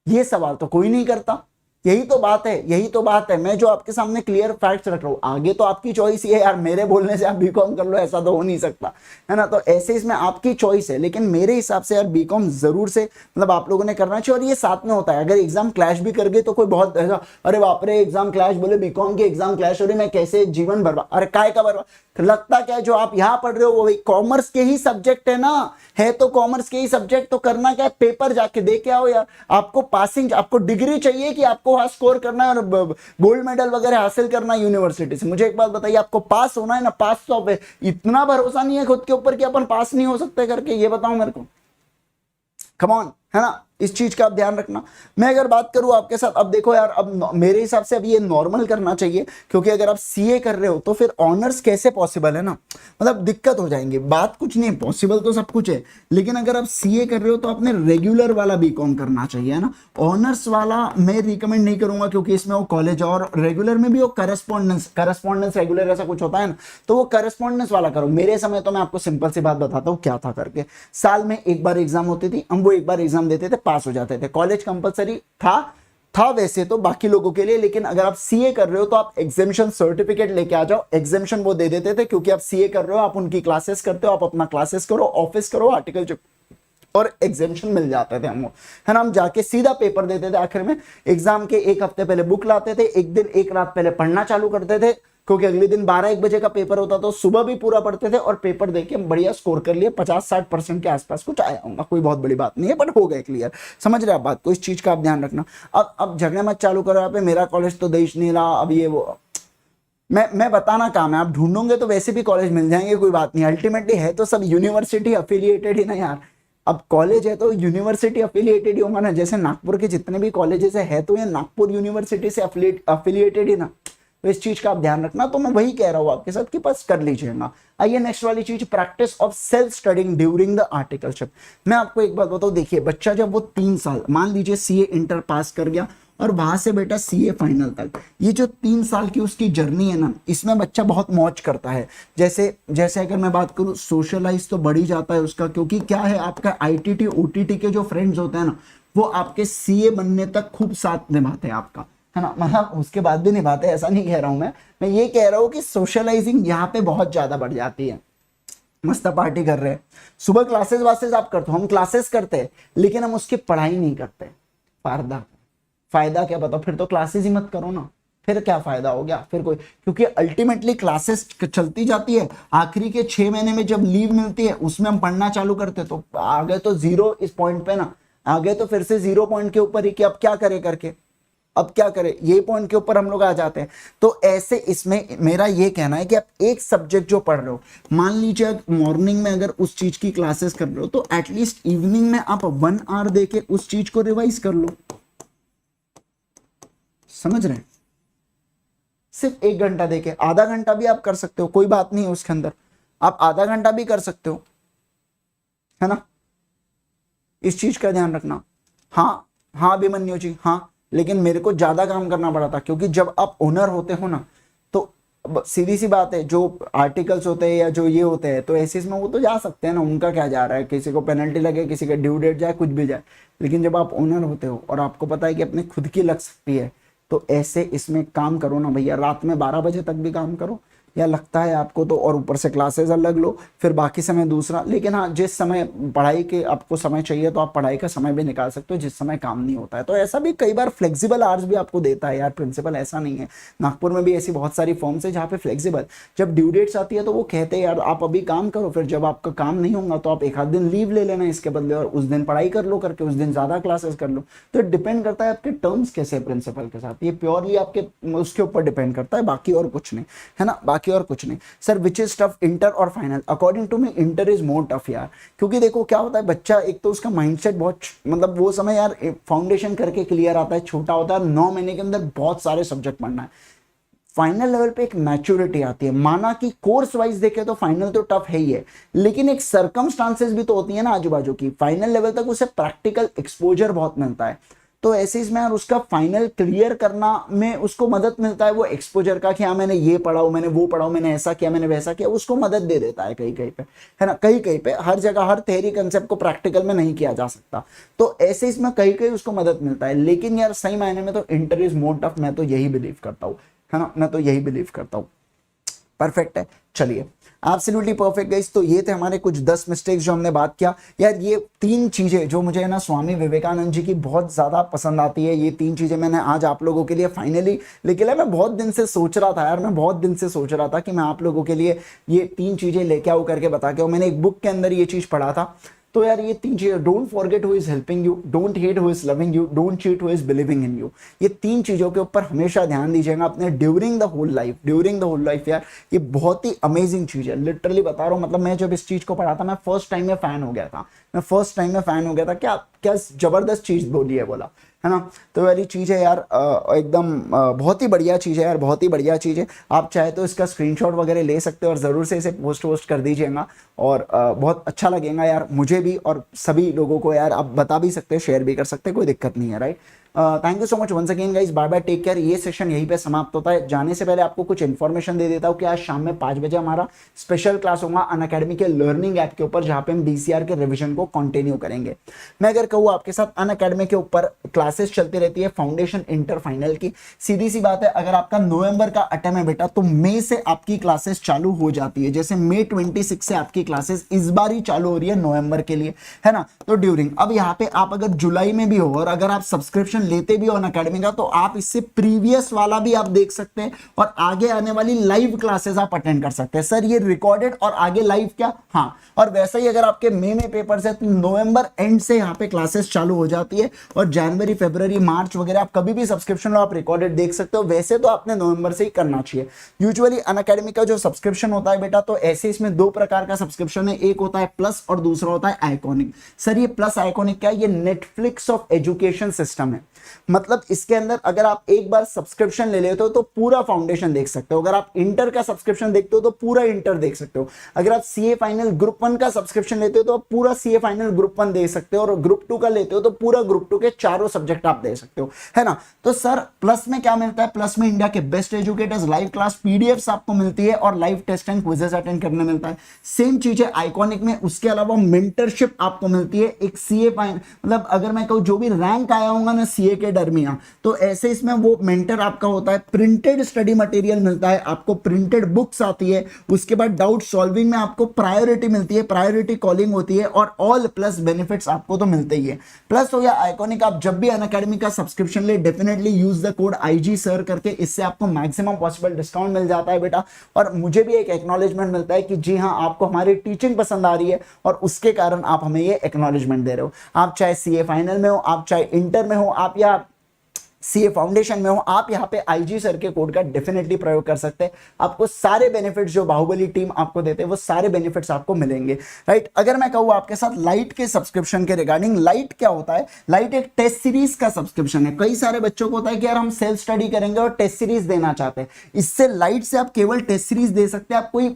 ये सवाल तो कोई नहीं करता। यही तो बात है, यही तो बात है, मैं जो आपके सामने क्लियर फैक्ट्स रख रहा हूं। आगे तो आपकी चॉइस ही है यार, मेरे बोलने से आप बीकॉम कर लो ऐसा तो हो नहीं सकता है ना, तो ऐसे इसमें आपकी चॉइस है, लेकिन मेरे हिसाब से यार बीकॉम जरूर से मतलब आप लोगों ने करना चाहिए। और ये साथ में होता है, अगर एग्जाम क्लैश भी कर गए तो कोई बहुत ऐसा अरे बाप रे एग्जाम क्लैश, बोले बीकॉम की एग्जाम क्लैश हो रही, मैं कैसे जीवन बर्बाद, अरे काय का बर्बाद, लगता क्या है जो आप यहां पढ़ रहे हो वो कॉमर्स के ही सब्जेक्ट है ना, है तो कॉमर्स के ही सब्जेक्ट, तो करना क्या है, पेपर जाके दे के आओ यार। आपको पासिंग, आपको डिग्री चाहिए कि आपको वहां स्कोर करना है और गोल्ड मेडल वगैरह हासिल करना है यूनिवर्सिटी से। मुझे एक बात बताइए, आपको पास होना है ना, पास तो पे इतना भरोसा नहीं है खुद के ऊपर कि अपन पास नहीं हो सकते करके, ये बताओ मेरे को, कम ऑन, है ना, इस चीज का आप ध्यान रखना। मैं अगर बात करूं आपके साथ, अब देखो यार, अब मेरे हिसाब से अब ये नॉर्मल करना चाहिए, क्योंकि अगर आप सीए कर रहे हो तो फिर ऑनर्स कैसे पॉसिबल है ना, मतलब दिक्कत हो जाएंगे। बात कुछ नहीं, पॉसिबल तो सब कुछ है, लेकिन अगर आप सीए कर रहे हो तो आपने रेगुलर वाला बीकॉम करना चाहिए, है ना। ऑनर्स वाला मैं रिकमेंड नहीं करूंगा, क्योंकि इसमें वो कॉलेज और रेगुलर में भी वो करस्पॉन्डेंस रेगुलर ऐसा कुछ होता है ना, तो वो करस्पॉन्डेंस वाला करो। मेरे समय तो मैं आपको सिंपल सी बात बताता हूँ क्या था करके, साल में एक बार एग्जाम होती थी, हम वो एक बार एग्जाम देते थे, पास हो जाते थे। कॉलेज कंपलसरी था वैसे तो बाकी लोगों के लिए, लेकिन अगर आप सीए कर रहे हो तो आप एग्जामिशन सर्टिफिकेट लेके आ जाओ। एग्जामिशन वो दे देते थे, क्योंकि आप सीए कर रहे हो, आप उनकी क्लासेस करते हो, आप अपना क्लासेस करो, ऑफिस करो, आर्टिकल और एग्जामिशन मिल जाते थे हमको, है ना। हम जाके सीधा पेपर देते थे, आखिर में एग्जाम के एक हफ्ते पहले बुक लाते थे, एक दिन एक रात पहले पढ़ना चालू करते थे, क्योंकि अगले दिन 12-1 बजे का पेपर होता, तो सुबह भी पूरा पढ़ते थे और पेपर देके बढ़िया स्कोर कर लिए, 50-60% के आसपास कुछ आया होगा, कोई बहुत बड़ी बात नहीं है, बट हो गए क्लियर। समझ रहे आप बात को, इस चीज का आप ध्यान रखना। अब झगड़े मत चालू करो यहाँ पे, मेरा कॉलेज तो देश नहीं रहा, अब ये वो मैं बताना काम है, आप ढूंढोगे तो वैसे भी कॉलेज मिल जाएंगे, कोई बात नहीं। अल्टीमेटली है तो सब यूनिवर्सिटी अफिलिएटेड ही ना यार, अब कॉलेज है तो यूनिवर्सिटी अफिलिएटेड ही होगा ना, जैसे नागपुर के जितने भी कॉलेजेस है तो ये नागपुर यूनिवर्सिटी से अफिलिएटेड ही ना, तो इस चीज का आप ध्यान रखना। तो मैं वही कह रहा हूं आपके साथ कि बस कर लीजिएगा। आइए नेक्स्ट वाली चीज, practice of self studying during the articleship. मैं आपको एक बात बताऊं, देखिए बच्चा जब वो 3 साल मान लीजिए सीए इंटर पास कर गया और वहां से बेटा सीए फाइनल तक। ये जो 3 साल की उसकी जर्नी है ना, इसमें बच्चा बहुत मौज करता है। जैसे जैसे अगर मैं बात करूँ, सोशलाइज तो बढ़ ही जाता है उसका, क्योंकि क्या है, आपका आईटीटी ओटीटी के जो फ्रेंड्स होते हैं ना, वो आपके सीए बनने तक खूब साथ निभाते हैं आपका, है ना। मतलब उसके बाद भी निभाते हैं, ऐसा नहीं कह रहा हूं मैं ये कह रहा हूं कि सोशलाइजिंग यहाँ पे बहुत ज्यादा बढ़ जाती है। मस्त पार्टी कर रहे हैं, सुबह क्लासेस वासेस आप करते हो, हम क्लासेस करते हैं लेकिन हम उसकी पढ़ाई नहीं करते। फायदा क्या बताओ, फिर तो क्लासेस ही मत करो ना, फिर क्या फायदा हो गया फिर कोई, क्योंकि अल्टीमेटली क्लासेस चलती जाती है, आखिरी के 6 महीने में जब लीव मिलती है उसमें हम पढ़ना चालू करते, तो आ गए तो जीरो इस पॉइंट पे ना, आ गए तो फिर से 0 पॉइंट के ऊपर ही कि अब क्या करें करके, अब क्या करें, ये पॉइंट के ऊपर हम लोग आ जाते हैं। तो ऐसे इसमें मेरा ये कहना है कि आप एक सब्जेक्ट जो पढ़ रहे हो, मान लीजिए मॉर्निंग में अगर उस चीज की क्लासेस कर रहे हो, तो एटलीस्ट इवनिंग में आप 1 आवर देके उस चीज को रिवाइज कर लो। समझ रहे हैं? सिर्फ 1 घंटा देके, आधा घंटा भी आप कर सकते हो, कोई बात नहीं है उसके अंदर, आप आधा घंटा भी कर सकते हो, है ना। इस चीज का ध्यान रखना। हाँ अभिमन्यु जी, हाँ, लेकिन मेरे को ज्यादा काम करना पड़ा था, क्योंकि जब आप ओनर होते हो ना, तो सीधी सी बात है, जो आर्टिकल्स होते हैं या जो ये होते हैं, तो ऐसे इसमें वो तो जा सकते हैं ना, उनका क्या जा रहा है, किसी को पेनल्टी लगे, किसी का ड्यू डेट जाए, कुछ भी जाए। लेकिन जब आप ओनर होते हो और आपको पता है कि अपने खुद की लग सकती है, तो ऐसे इसमें काम करो ना भैया, रात में 12 बजे तक भी काम करो, या लगता है आपको तो, और ऊपर से क्लासेस अलग लो, फिर बाकी समय दूसरा। लेकिन हाँ, जिस समय पढ़ाई के आपको समय चाहिए तो आप पढ़ाई का समय भी निकाल सकते हो, जिस समय काम नहीं होता है। तो ऐसा भी कई बार फ्लेक्सिबल आवर्स भी आपको देता है यार प्रिंसिपल, ऐसा नहीं है। नागपुर में भी ऐसी बहुत सारी फॉर्म्स है जहाँ पे फ्लेक्सिबल, जब ड्यू डेट्स आती है तो वो कहते हैं यार आप अभी काम करो, फिर जब आपका काम नहीं होगा तो आप 1 आध दिन लीव ले लेना इसके बदले, और उस दिन पढ़ाई कर लो करके, उस दिन ज्यादा क्लासेस कर लो। तो डिपेंड करता है आपके टर्म्स कैसे है प्रिंसिपल के साथ, ये प्योरली आपके उसके ऊपर डिपेंड करता है, बाकी और कुछ नहीं, है ना, बाकी और कुछ नहीं। Sir which is tough, inter और final? According to me inter is more tough यार, क्योंकि देखो क्या होता है, बच्चा एक तो उसका माइंडसेट बहुत, मतलब वो समय यार फाउंडेशन करके क्लियर आता है, छोटा होता है, 9 महीने के अंदर बहुत सारे सब्जेक्ट पढ़ना है। फाइनल लेवल पे एक मैच्योरिटी आती है, माना कि कोर्स वाइज देखे तो फाइनल तो टफ है ही है, लेकिन एक सर्कमस्टांसेस भी तो होती है ना आजू बाजू की, फाइनल लेवल तक उसे प्रैक्टिकल एक्सपोजर बहुत मिलता है। तो ऐसे इसमें यार उसका फाइनल क्लियर करना में उसको मदद मिलता है वो एक्सपोजर का, कि हाँ मैंने ये पढ़ा हूं, मैंने वो पढ़ा हूं, मैंने ऐसा किया, मैंने वैसा किया, उसको मदद दे देता है कहीं कहीं पे, है ना। कहीं कहीं पे, हर जगह हर थ्योरी कंसेप्ट को प्रैक्टिकल में नहीं किया जा सकता, तो ऐसे इसमें कहीं कहीं उसको मदद मिलता है। लेकिन यार सही मायने में तो इंटर इज मोर टफ, मैं तो यही बिलीव करता हूँ, है ना, मैं तो यही बिलीव करता हूँ। परफेक्ट है, चलिए, एब्सोल्युटली परफेक्ट गाइस। तो ये थे हमारे कुछ 10 मिस्टेक्स जो हमने बात किया यार। ये 3 चीजें जो मुझे है ना स्वामी विवेकानंद जी की बहुत ज्यादा पसंद आती है, ये 3 चीजें मैंने आज आप लोगों के लिए फाइनली लेके लाया। मैं बहुत दिन से सोच रहा था यार, मैं बहुत दिन से सोच रहा था कि मैं आप लोगों के लिए ये 3 चीजें लेके आऊँ करके बता के, और मैंने एक बुक के अंदर ये चीज पढ़ा था। तो यार ये 3 चीजें, don't forget who is helping you, don't hate who is loving you, don't cheat who is believing in you. ये 3 चीजों के ऊपर हमेशा ध्यान दीजिएगा अपने during the whole life, during the whole life. यार ये बहुत ही अमेजिंग चीज है, लिटरली बता रहा हूँ। मतलब मैं जब इस चीज को पढ़ा था, मैं फर्स्ट टाइम में फैन हो गया था, मैं फर्स्ट टाइम में फैन हो गया था। क्या क्या जबरदस्त चीज बोली है बोला, है ना। तो वाली चीज़ है यार, एकदम बहुत ही बढ़िया चीज़ है यार, बहुत ही बढ़िया चीज़ है। आप चाहे तो इसका स्क्रीनशॉट वगैरह ले सकते हो और ज़रूर से इसे पोस्ट कर दीजिएगा, और बहुत अच्छा लगेगा यार मुझे भी और सभी लोगों को यार। आप बता भी सकते हैं, शेयर भी कर सकते हैं, कोई दिक्कत नहीं है, right. Thank you so much once again guys, bye bye, take care. ये सेशन यहीं पे समाप्त होता है। जाने से पहले आपको कुछ इन्फॉर्मेशन दे देता हूँ कि आज शाम में 5 बजे हमारा स्पेशल क्लास होगा अनअकैडमी के लर्निंग ऐप के ऊपर, जहाँ पे हम बीसीआर के रिवीजन को कंटिन्यू करेंगे। मैं अगर कहूँ आपके साथ, अनअकैडमी के ऊपर क्लासेस चलती रहती है फाउंडेशन इंटर फाइनल की। सीधी सी बात है, अगर आपका नवंबर का अटेम्प्ट है बेटा, तो मई से आपकी क्लासेस चालू हो जाती है। जैसे मई 26 से आपकी क्लासेस इस बार ही चालू हो रही है नवंबर के लिए, है ना। तो ड्यूरिंग, अब यहाँ पे आप अगर जुलाई में भी हो और अगर आप सब्सक्रिप्शन लेते भी हो अनअकैडमी का, तो आप इससे प्रीवियस वाला भी आप देख सकते हैं और आगे आने वाली लाइव क्लासेस आप अटेंड कर सकते हैं। सर ये रिकॉर्डेड और आगे लाइव क्या? हाँ। और वैसा ही अगर आपके मई में पेपर्स है तो नवंबर एंड से यहाँ पे क्लासेस चालू हो जाती है, और जनवरी फरवरी मार्च वगैरह आप कभी भी सब्सक्रिप्शन लो, आप रिकॉर्डेड देख सकते हो। वैसे तो आपने नवंबर से ही करना चाहिए। यूजुअली अनअकैडमी का जो सब्सक्रिप्शन होता है बेटा, तो ऐसे इसमें 2 प्रकार का सब्सक्रिप्शन है, एक होता है प्लस और दूसरा होता है आइकॉनिक। सर ये प्लस आइकॉनिक क्या है? ये नेटफ्लिक्स ऑफ एजुकेशन सिस्टम है। मतलब इसके अंदर अगर आप एक बार सब्सक्रिप्शन ले लेते हो तो पूरा फाउंडेशन देख सकते हो, अगर आप इंटर का सब्सक्रिप्शन देखते हो तो पूरा इंटर देख सकते हो, अगर आप सीए फाइनल ग्रुप 1 का सब्सक्रिप्शन लेते हो तो आप पूरा सीए फाइनल ग्रुप 1 दे सकते हो, और ग्रुप 2 का लेते हो तो पूरा ग्रुप 2 के चारों सब्जेक्ट आप दे सकते हो, है ना। तो सर प्लस में क्या मिलता है, प्लस में इंडिया के best educators, live class PDFs आपको मिलती है और live test and quizzes attend करने मिलता है। सेम चीज है आइकॉनिक में, उसके अलावा मेंटरशिप आपको मिलती है। एक सीए फाइनल मतलब अगर मैं कहूं जो भी रैंक आया होगा ना सीए के दरमियान, तो ऐसे इसमें वो मेंटर आपका होता है। प्रिंटेड स्टडी मटेरियल मिलता है आपको, प्रिंटेड बुक्स आती है, उसके बाद डाउट सॉल्विंग में आपको प्रायोरिटी मिलती है, प्रायोरिटी कॉलिंग होती है, और ऑल प्लस बेनिफिट्स आपको तो मिलते ही है। प्लस हो या आइकॉनिक, आप जब भी अनअकैडमी का सब्सक्रिप्शन ले definitely use the code IG sir करके, इससे आपको मैक्सिमम पॉसिबल डिस्काउंट मिल जाता है बेटा। और मुझे भी एक एक्नॉलेजमेंट मिलता है कि जी हाँ आपको हमारी टीचिंग पसंद आ रही है और उसके कारण आप हमें ये एक्नॉलेजमेंट दे रहे हो। आप चाहे सीए फाइनल में हो, आप चाहे इंटर में हो, आप या सीए फाउंडेशन में हो, आप यहाँ पे IG सर के कोड का डेफिनेटली प्रयोग कर सकते हैं। आपको सारे बेनिफिट्स जो बाहुबली टीम आपको देते हैं वो सारे बेनिफिट्स आपको मिलेंगे, राइट। अगर मैं कहूँ आपके साथ लाइट के सब्सक्रिप्शन के रिगार्डिंग, लाइट क्या होता है, लाइट एक टेस्ट सीरीज का सब्सक्रिप्शन है। कई सारे बच्चों को होता है कि यार हम सेल्फ स्टडी करेंगे और टेस्ट सीरीज देना चाहते हैं, इससे लाइट से आप केवल टेस्ट सीरीज दे सकते हैं, आप कोई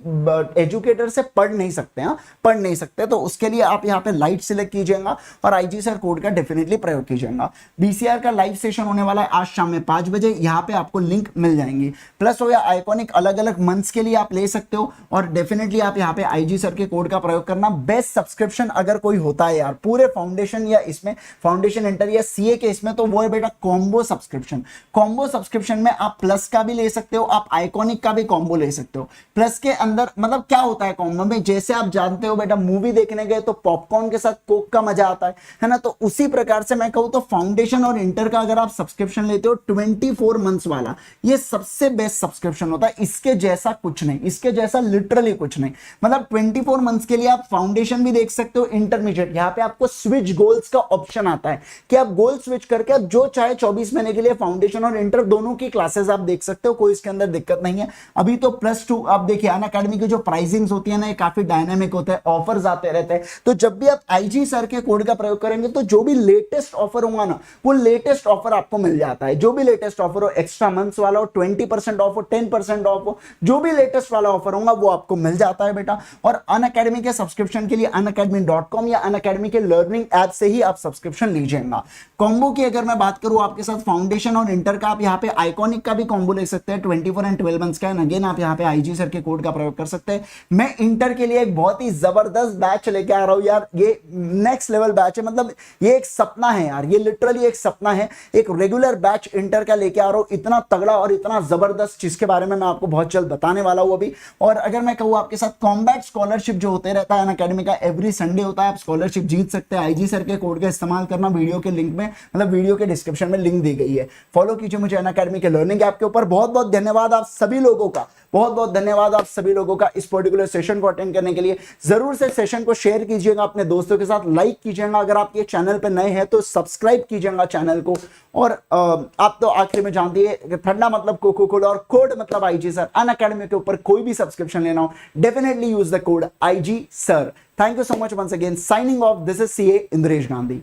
एजुकेटर से पढ़ नहीं सकते हैं, पढ़ नहीं सकते। तो उसके लिए आप यहाँ पे लाइट सिलेक्ट कीजिएगा और IG सर कोड का डेफिनेटली प्रयोग कीजिएगा। BCR का लाइव सेशन होने वाला है आज शाम में 5 बजे, यहां पे आपको लिंक मिल जाएंगी। प्लस हो या आइकॉनिक अलग अलग मंथ्स के लिए आप ले सकते हो, और डेफिनेटली आप यहां पे IG सर के कोड का प्रयोग करना। बेस्ट सब्सक्रिप्शन अगर कोई होता है यार पूरे फाउंडेशन या इसमें फाउंडेशन इंटर या सीए के इसमें, तो वो है बेटा कॉम्बो सब्सक्रिप्शन। कॉम्बो सब्सक्रिप्शन में आप प्लस का भी ले सकते हो, आप आइकॉनिक का भी कॉम्बो ले सकते हो। प्लस के अंदर मतलब क्या होता है कॉम्बो में, जैसे आप जानते हो बेटा मूवी देखने गए तो पॉपकॉर्न के साथ कोक का मजा आता है ना, तो उसी प्रकार से मैं कहूं तो फाउंडेशन और इंटर का अगर आप सब्सक्रिप्शन लेते हो 24 मंथ्स वाला, ये सबसे बेस्ट सब्सक्रिप्शन होता है। इसके जैसा कुछ नहीं, इसके जैसा लिटरली कुछ नहीं। मतलब 24 मंथ्स के लिए आप फाउंडेशन भी देख सकते हो, इंटरमीडिएट। यहां पे आपको स्विच गोल्स का ऑप्शन आता है कि आप गोल स्विच करके आप जो चाहे 24 महीने के लिए फाउंडेशन और इंटर दोनों की क्लासेस आप देख सकते हो, कोई इसके अंदर दिक्कत नहीं है। अभी तो +2 आप देखिए अनअकैडमी की जो प्राइसिंग्स होती है ना, ये काफी डायनामिक होता है, ऑफर्स आते रहते हैं। तो जब भी आप IG सर के कोड का प्रयोग करेंगे तो जो भी लेटेस्ट ऑफर होगा ना, वो लेटेस्ट ऑफर आपको मिल जाता है। जो भी लेटेस्ट ऑफर हो, एक्स्ट्रा मंथ्स वाला हो, 20% ऑफ हो, 10% ऑफ हो, जो भी लेटेस्ट वाला ऑफर होगा वो आपको मिल जाता है बेटा। और अनअकैडमी के सब्सक्रिप्शन के लिए unacademy.com या अनअकैडमी के लर्निंग ऐप से ही आप सब्सक्रिप्शन लीजिएगा। कॉम्बो की अगर मैं बात करूं आपके साथ फाउंडेशन और इंटर का, आप यहाँ पे आइकॉनिक का भी कॉम्बो ले सकते हैं, 24 एंड 12 मंथ्स का। अगेन आप यहाँ पे IG सर के कोड का प्रयोग कर सकते हैं। मैं इंटर के लिए एक बहुत ही जबरदस्त बैच लेके आ रहा हूं यार, ये नेक्स्ट लेवल बैच है। मतलब ये एक सपना है यार, ये लिटरली एक सपना है, एक रेगुलर बैच इंटर का लेके आ रहा हूं, इतना तगड़ा और इतना जबरदस्त, जिसके बारे में मैं आपको बहुत जल्द बताने वाला हूं अभी। और अगर मैं कहूं आपके साथ कॉम्बैट स्कॉलरशिप जो होते रहता है अनअकैडमी का, एवरी संडे होता है, आप स्कॉलरशिप जीत सकते हैं। IG सर के कोड का इस्तेमाल करना, वीडियो के लिंक में मतलब वीडियो के डिस्क्रिप्शन में लिंक दी गई है। फॉलो कीजिए मुझे अनअकैडमी के लर्निंग ऐप के ऊपर। बहुत बहुत धन्यवाद आप सभी लोगों का, बहुत बहुत धन्यवाद आप सभी लोगों का इस पर्टिकुलर सेशन को अटेंड करने के लिए। जरूर से सेशन को शेयर कीजिएगा अपने दोस्तों के साथ, लाइक कीजिएगा। अगर आप ये चैनल पे नए हैं तो सब्सक्राइब कीजिएगा चैनल को। और आप तो आखिर में जानती है ठंडा मतलब कोको कोला और कोड मतलब IG सर। अनअकैडमी के ऊपर कोई भी सब्सक्रिप्शन लेना हो definitely use the code IG sir. Thank you so much once again. Signing off, this is CA Indresh Gandhi.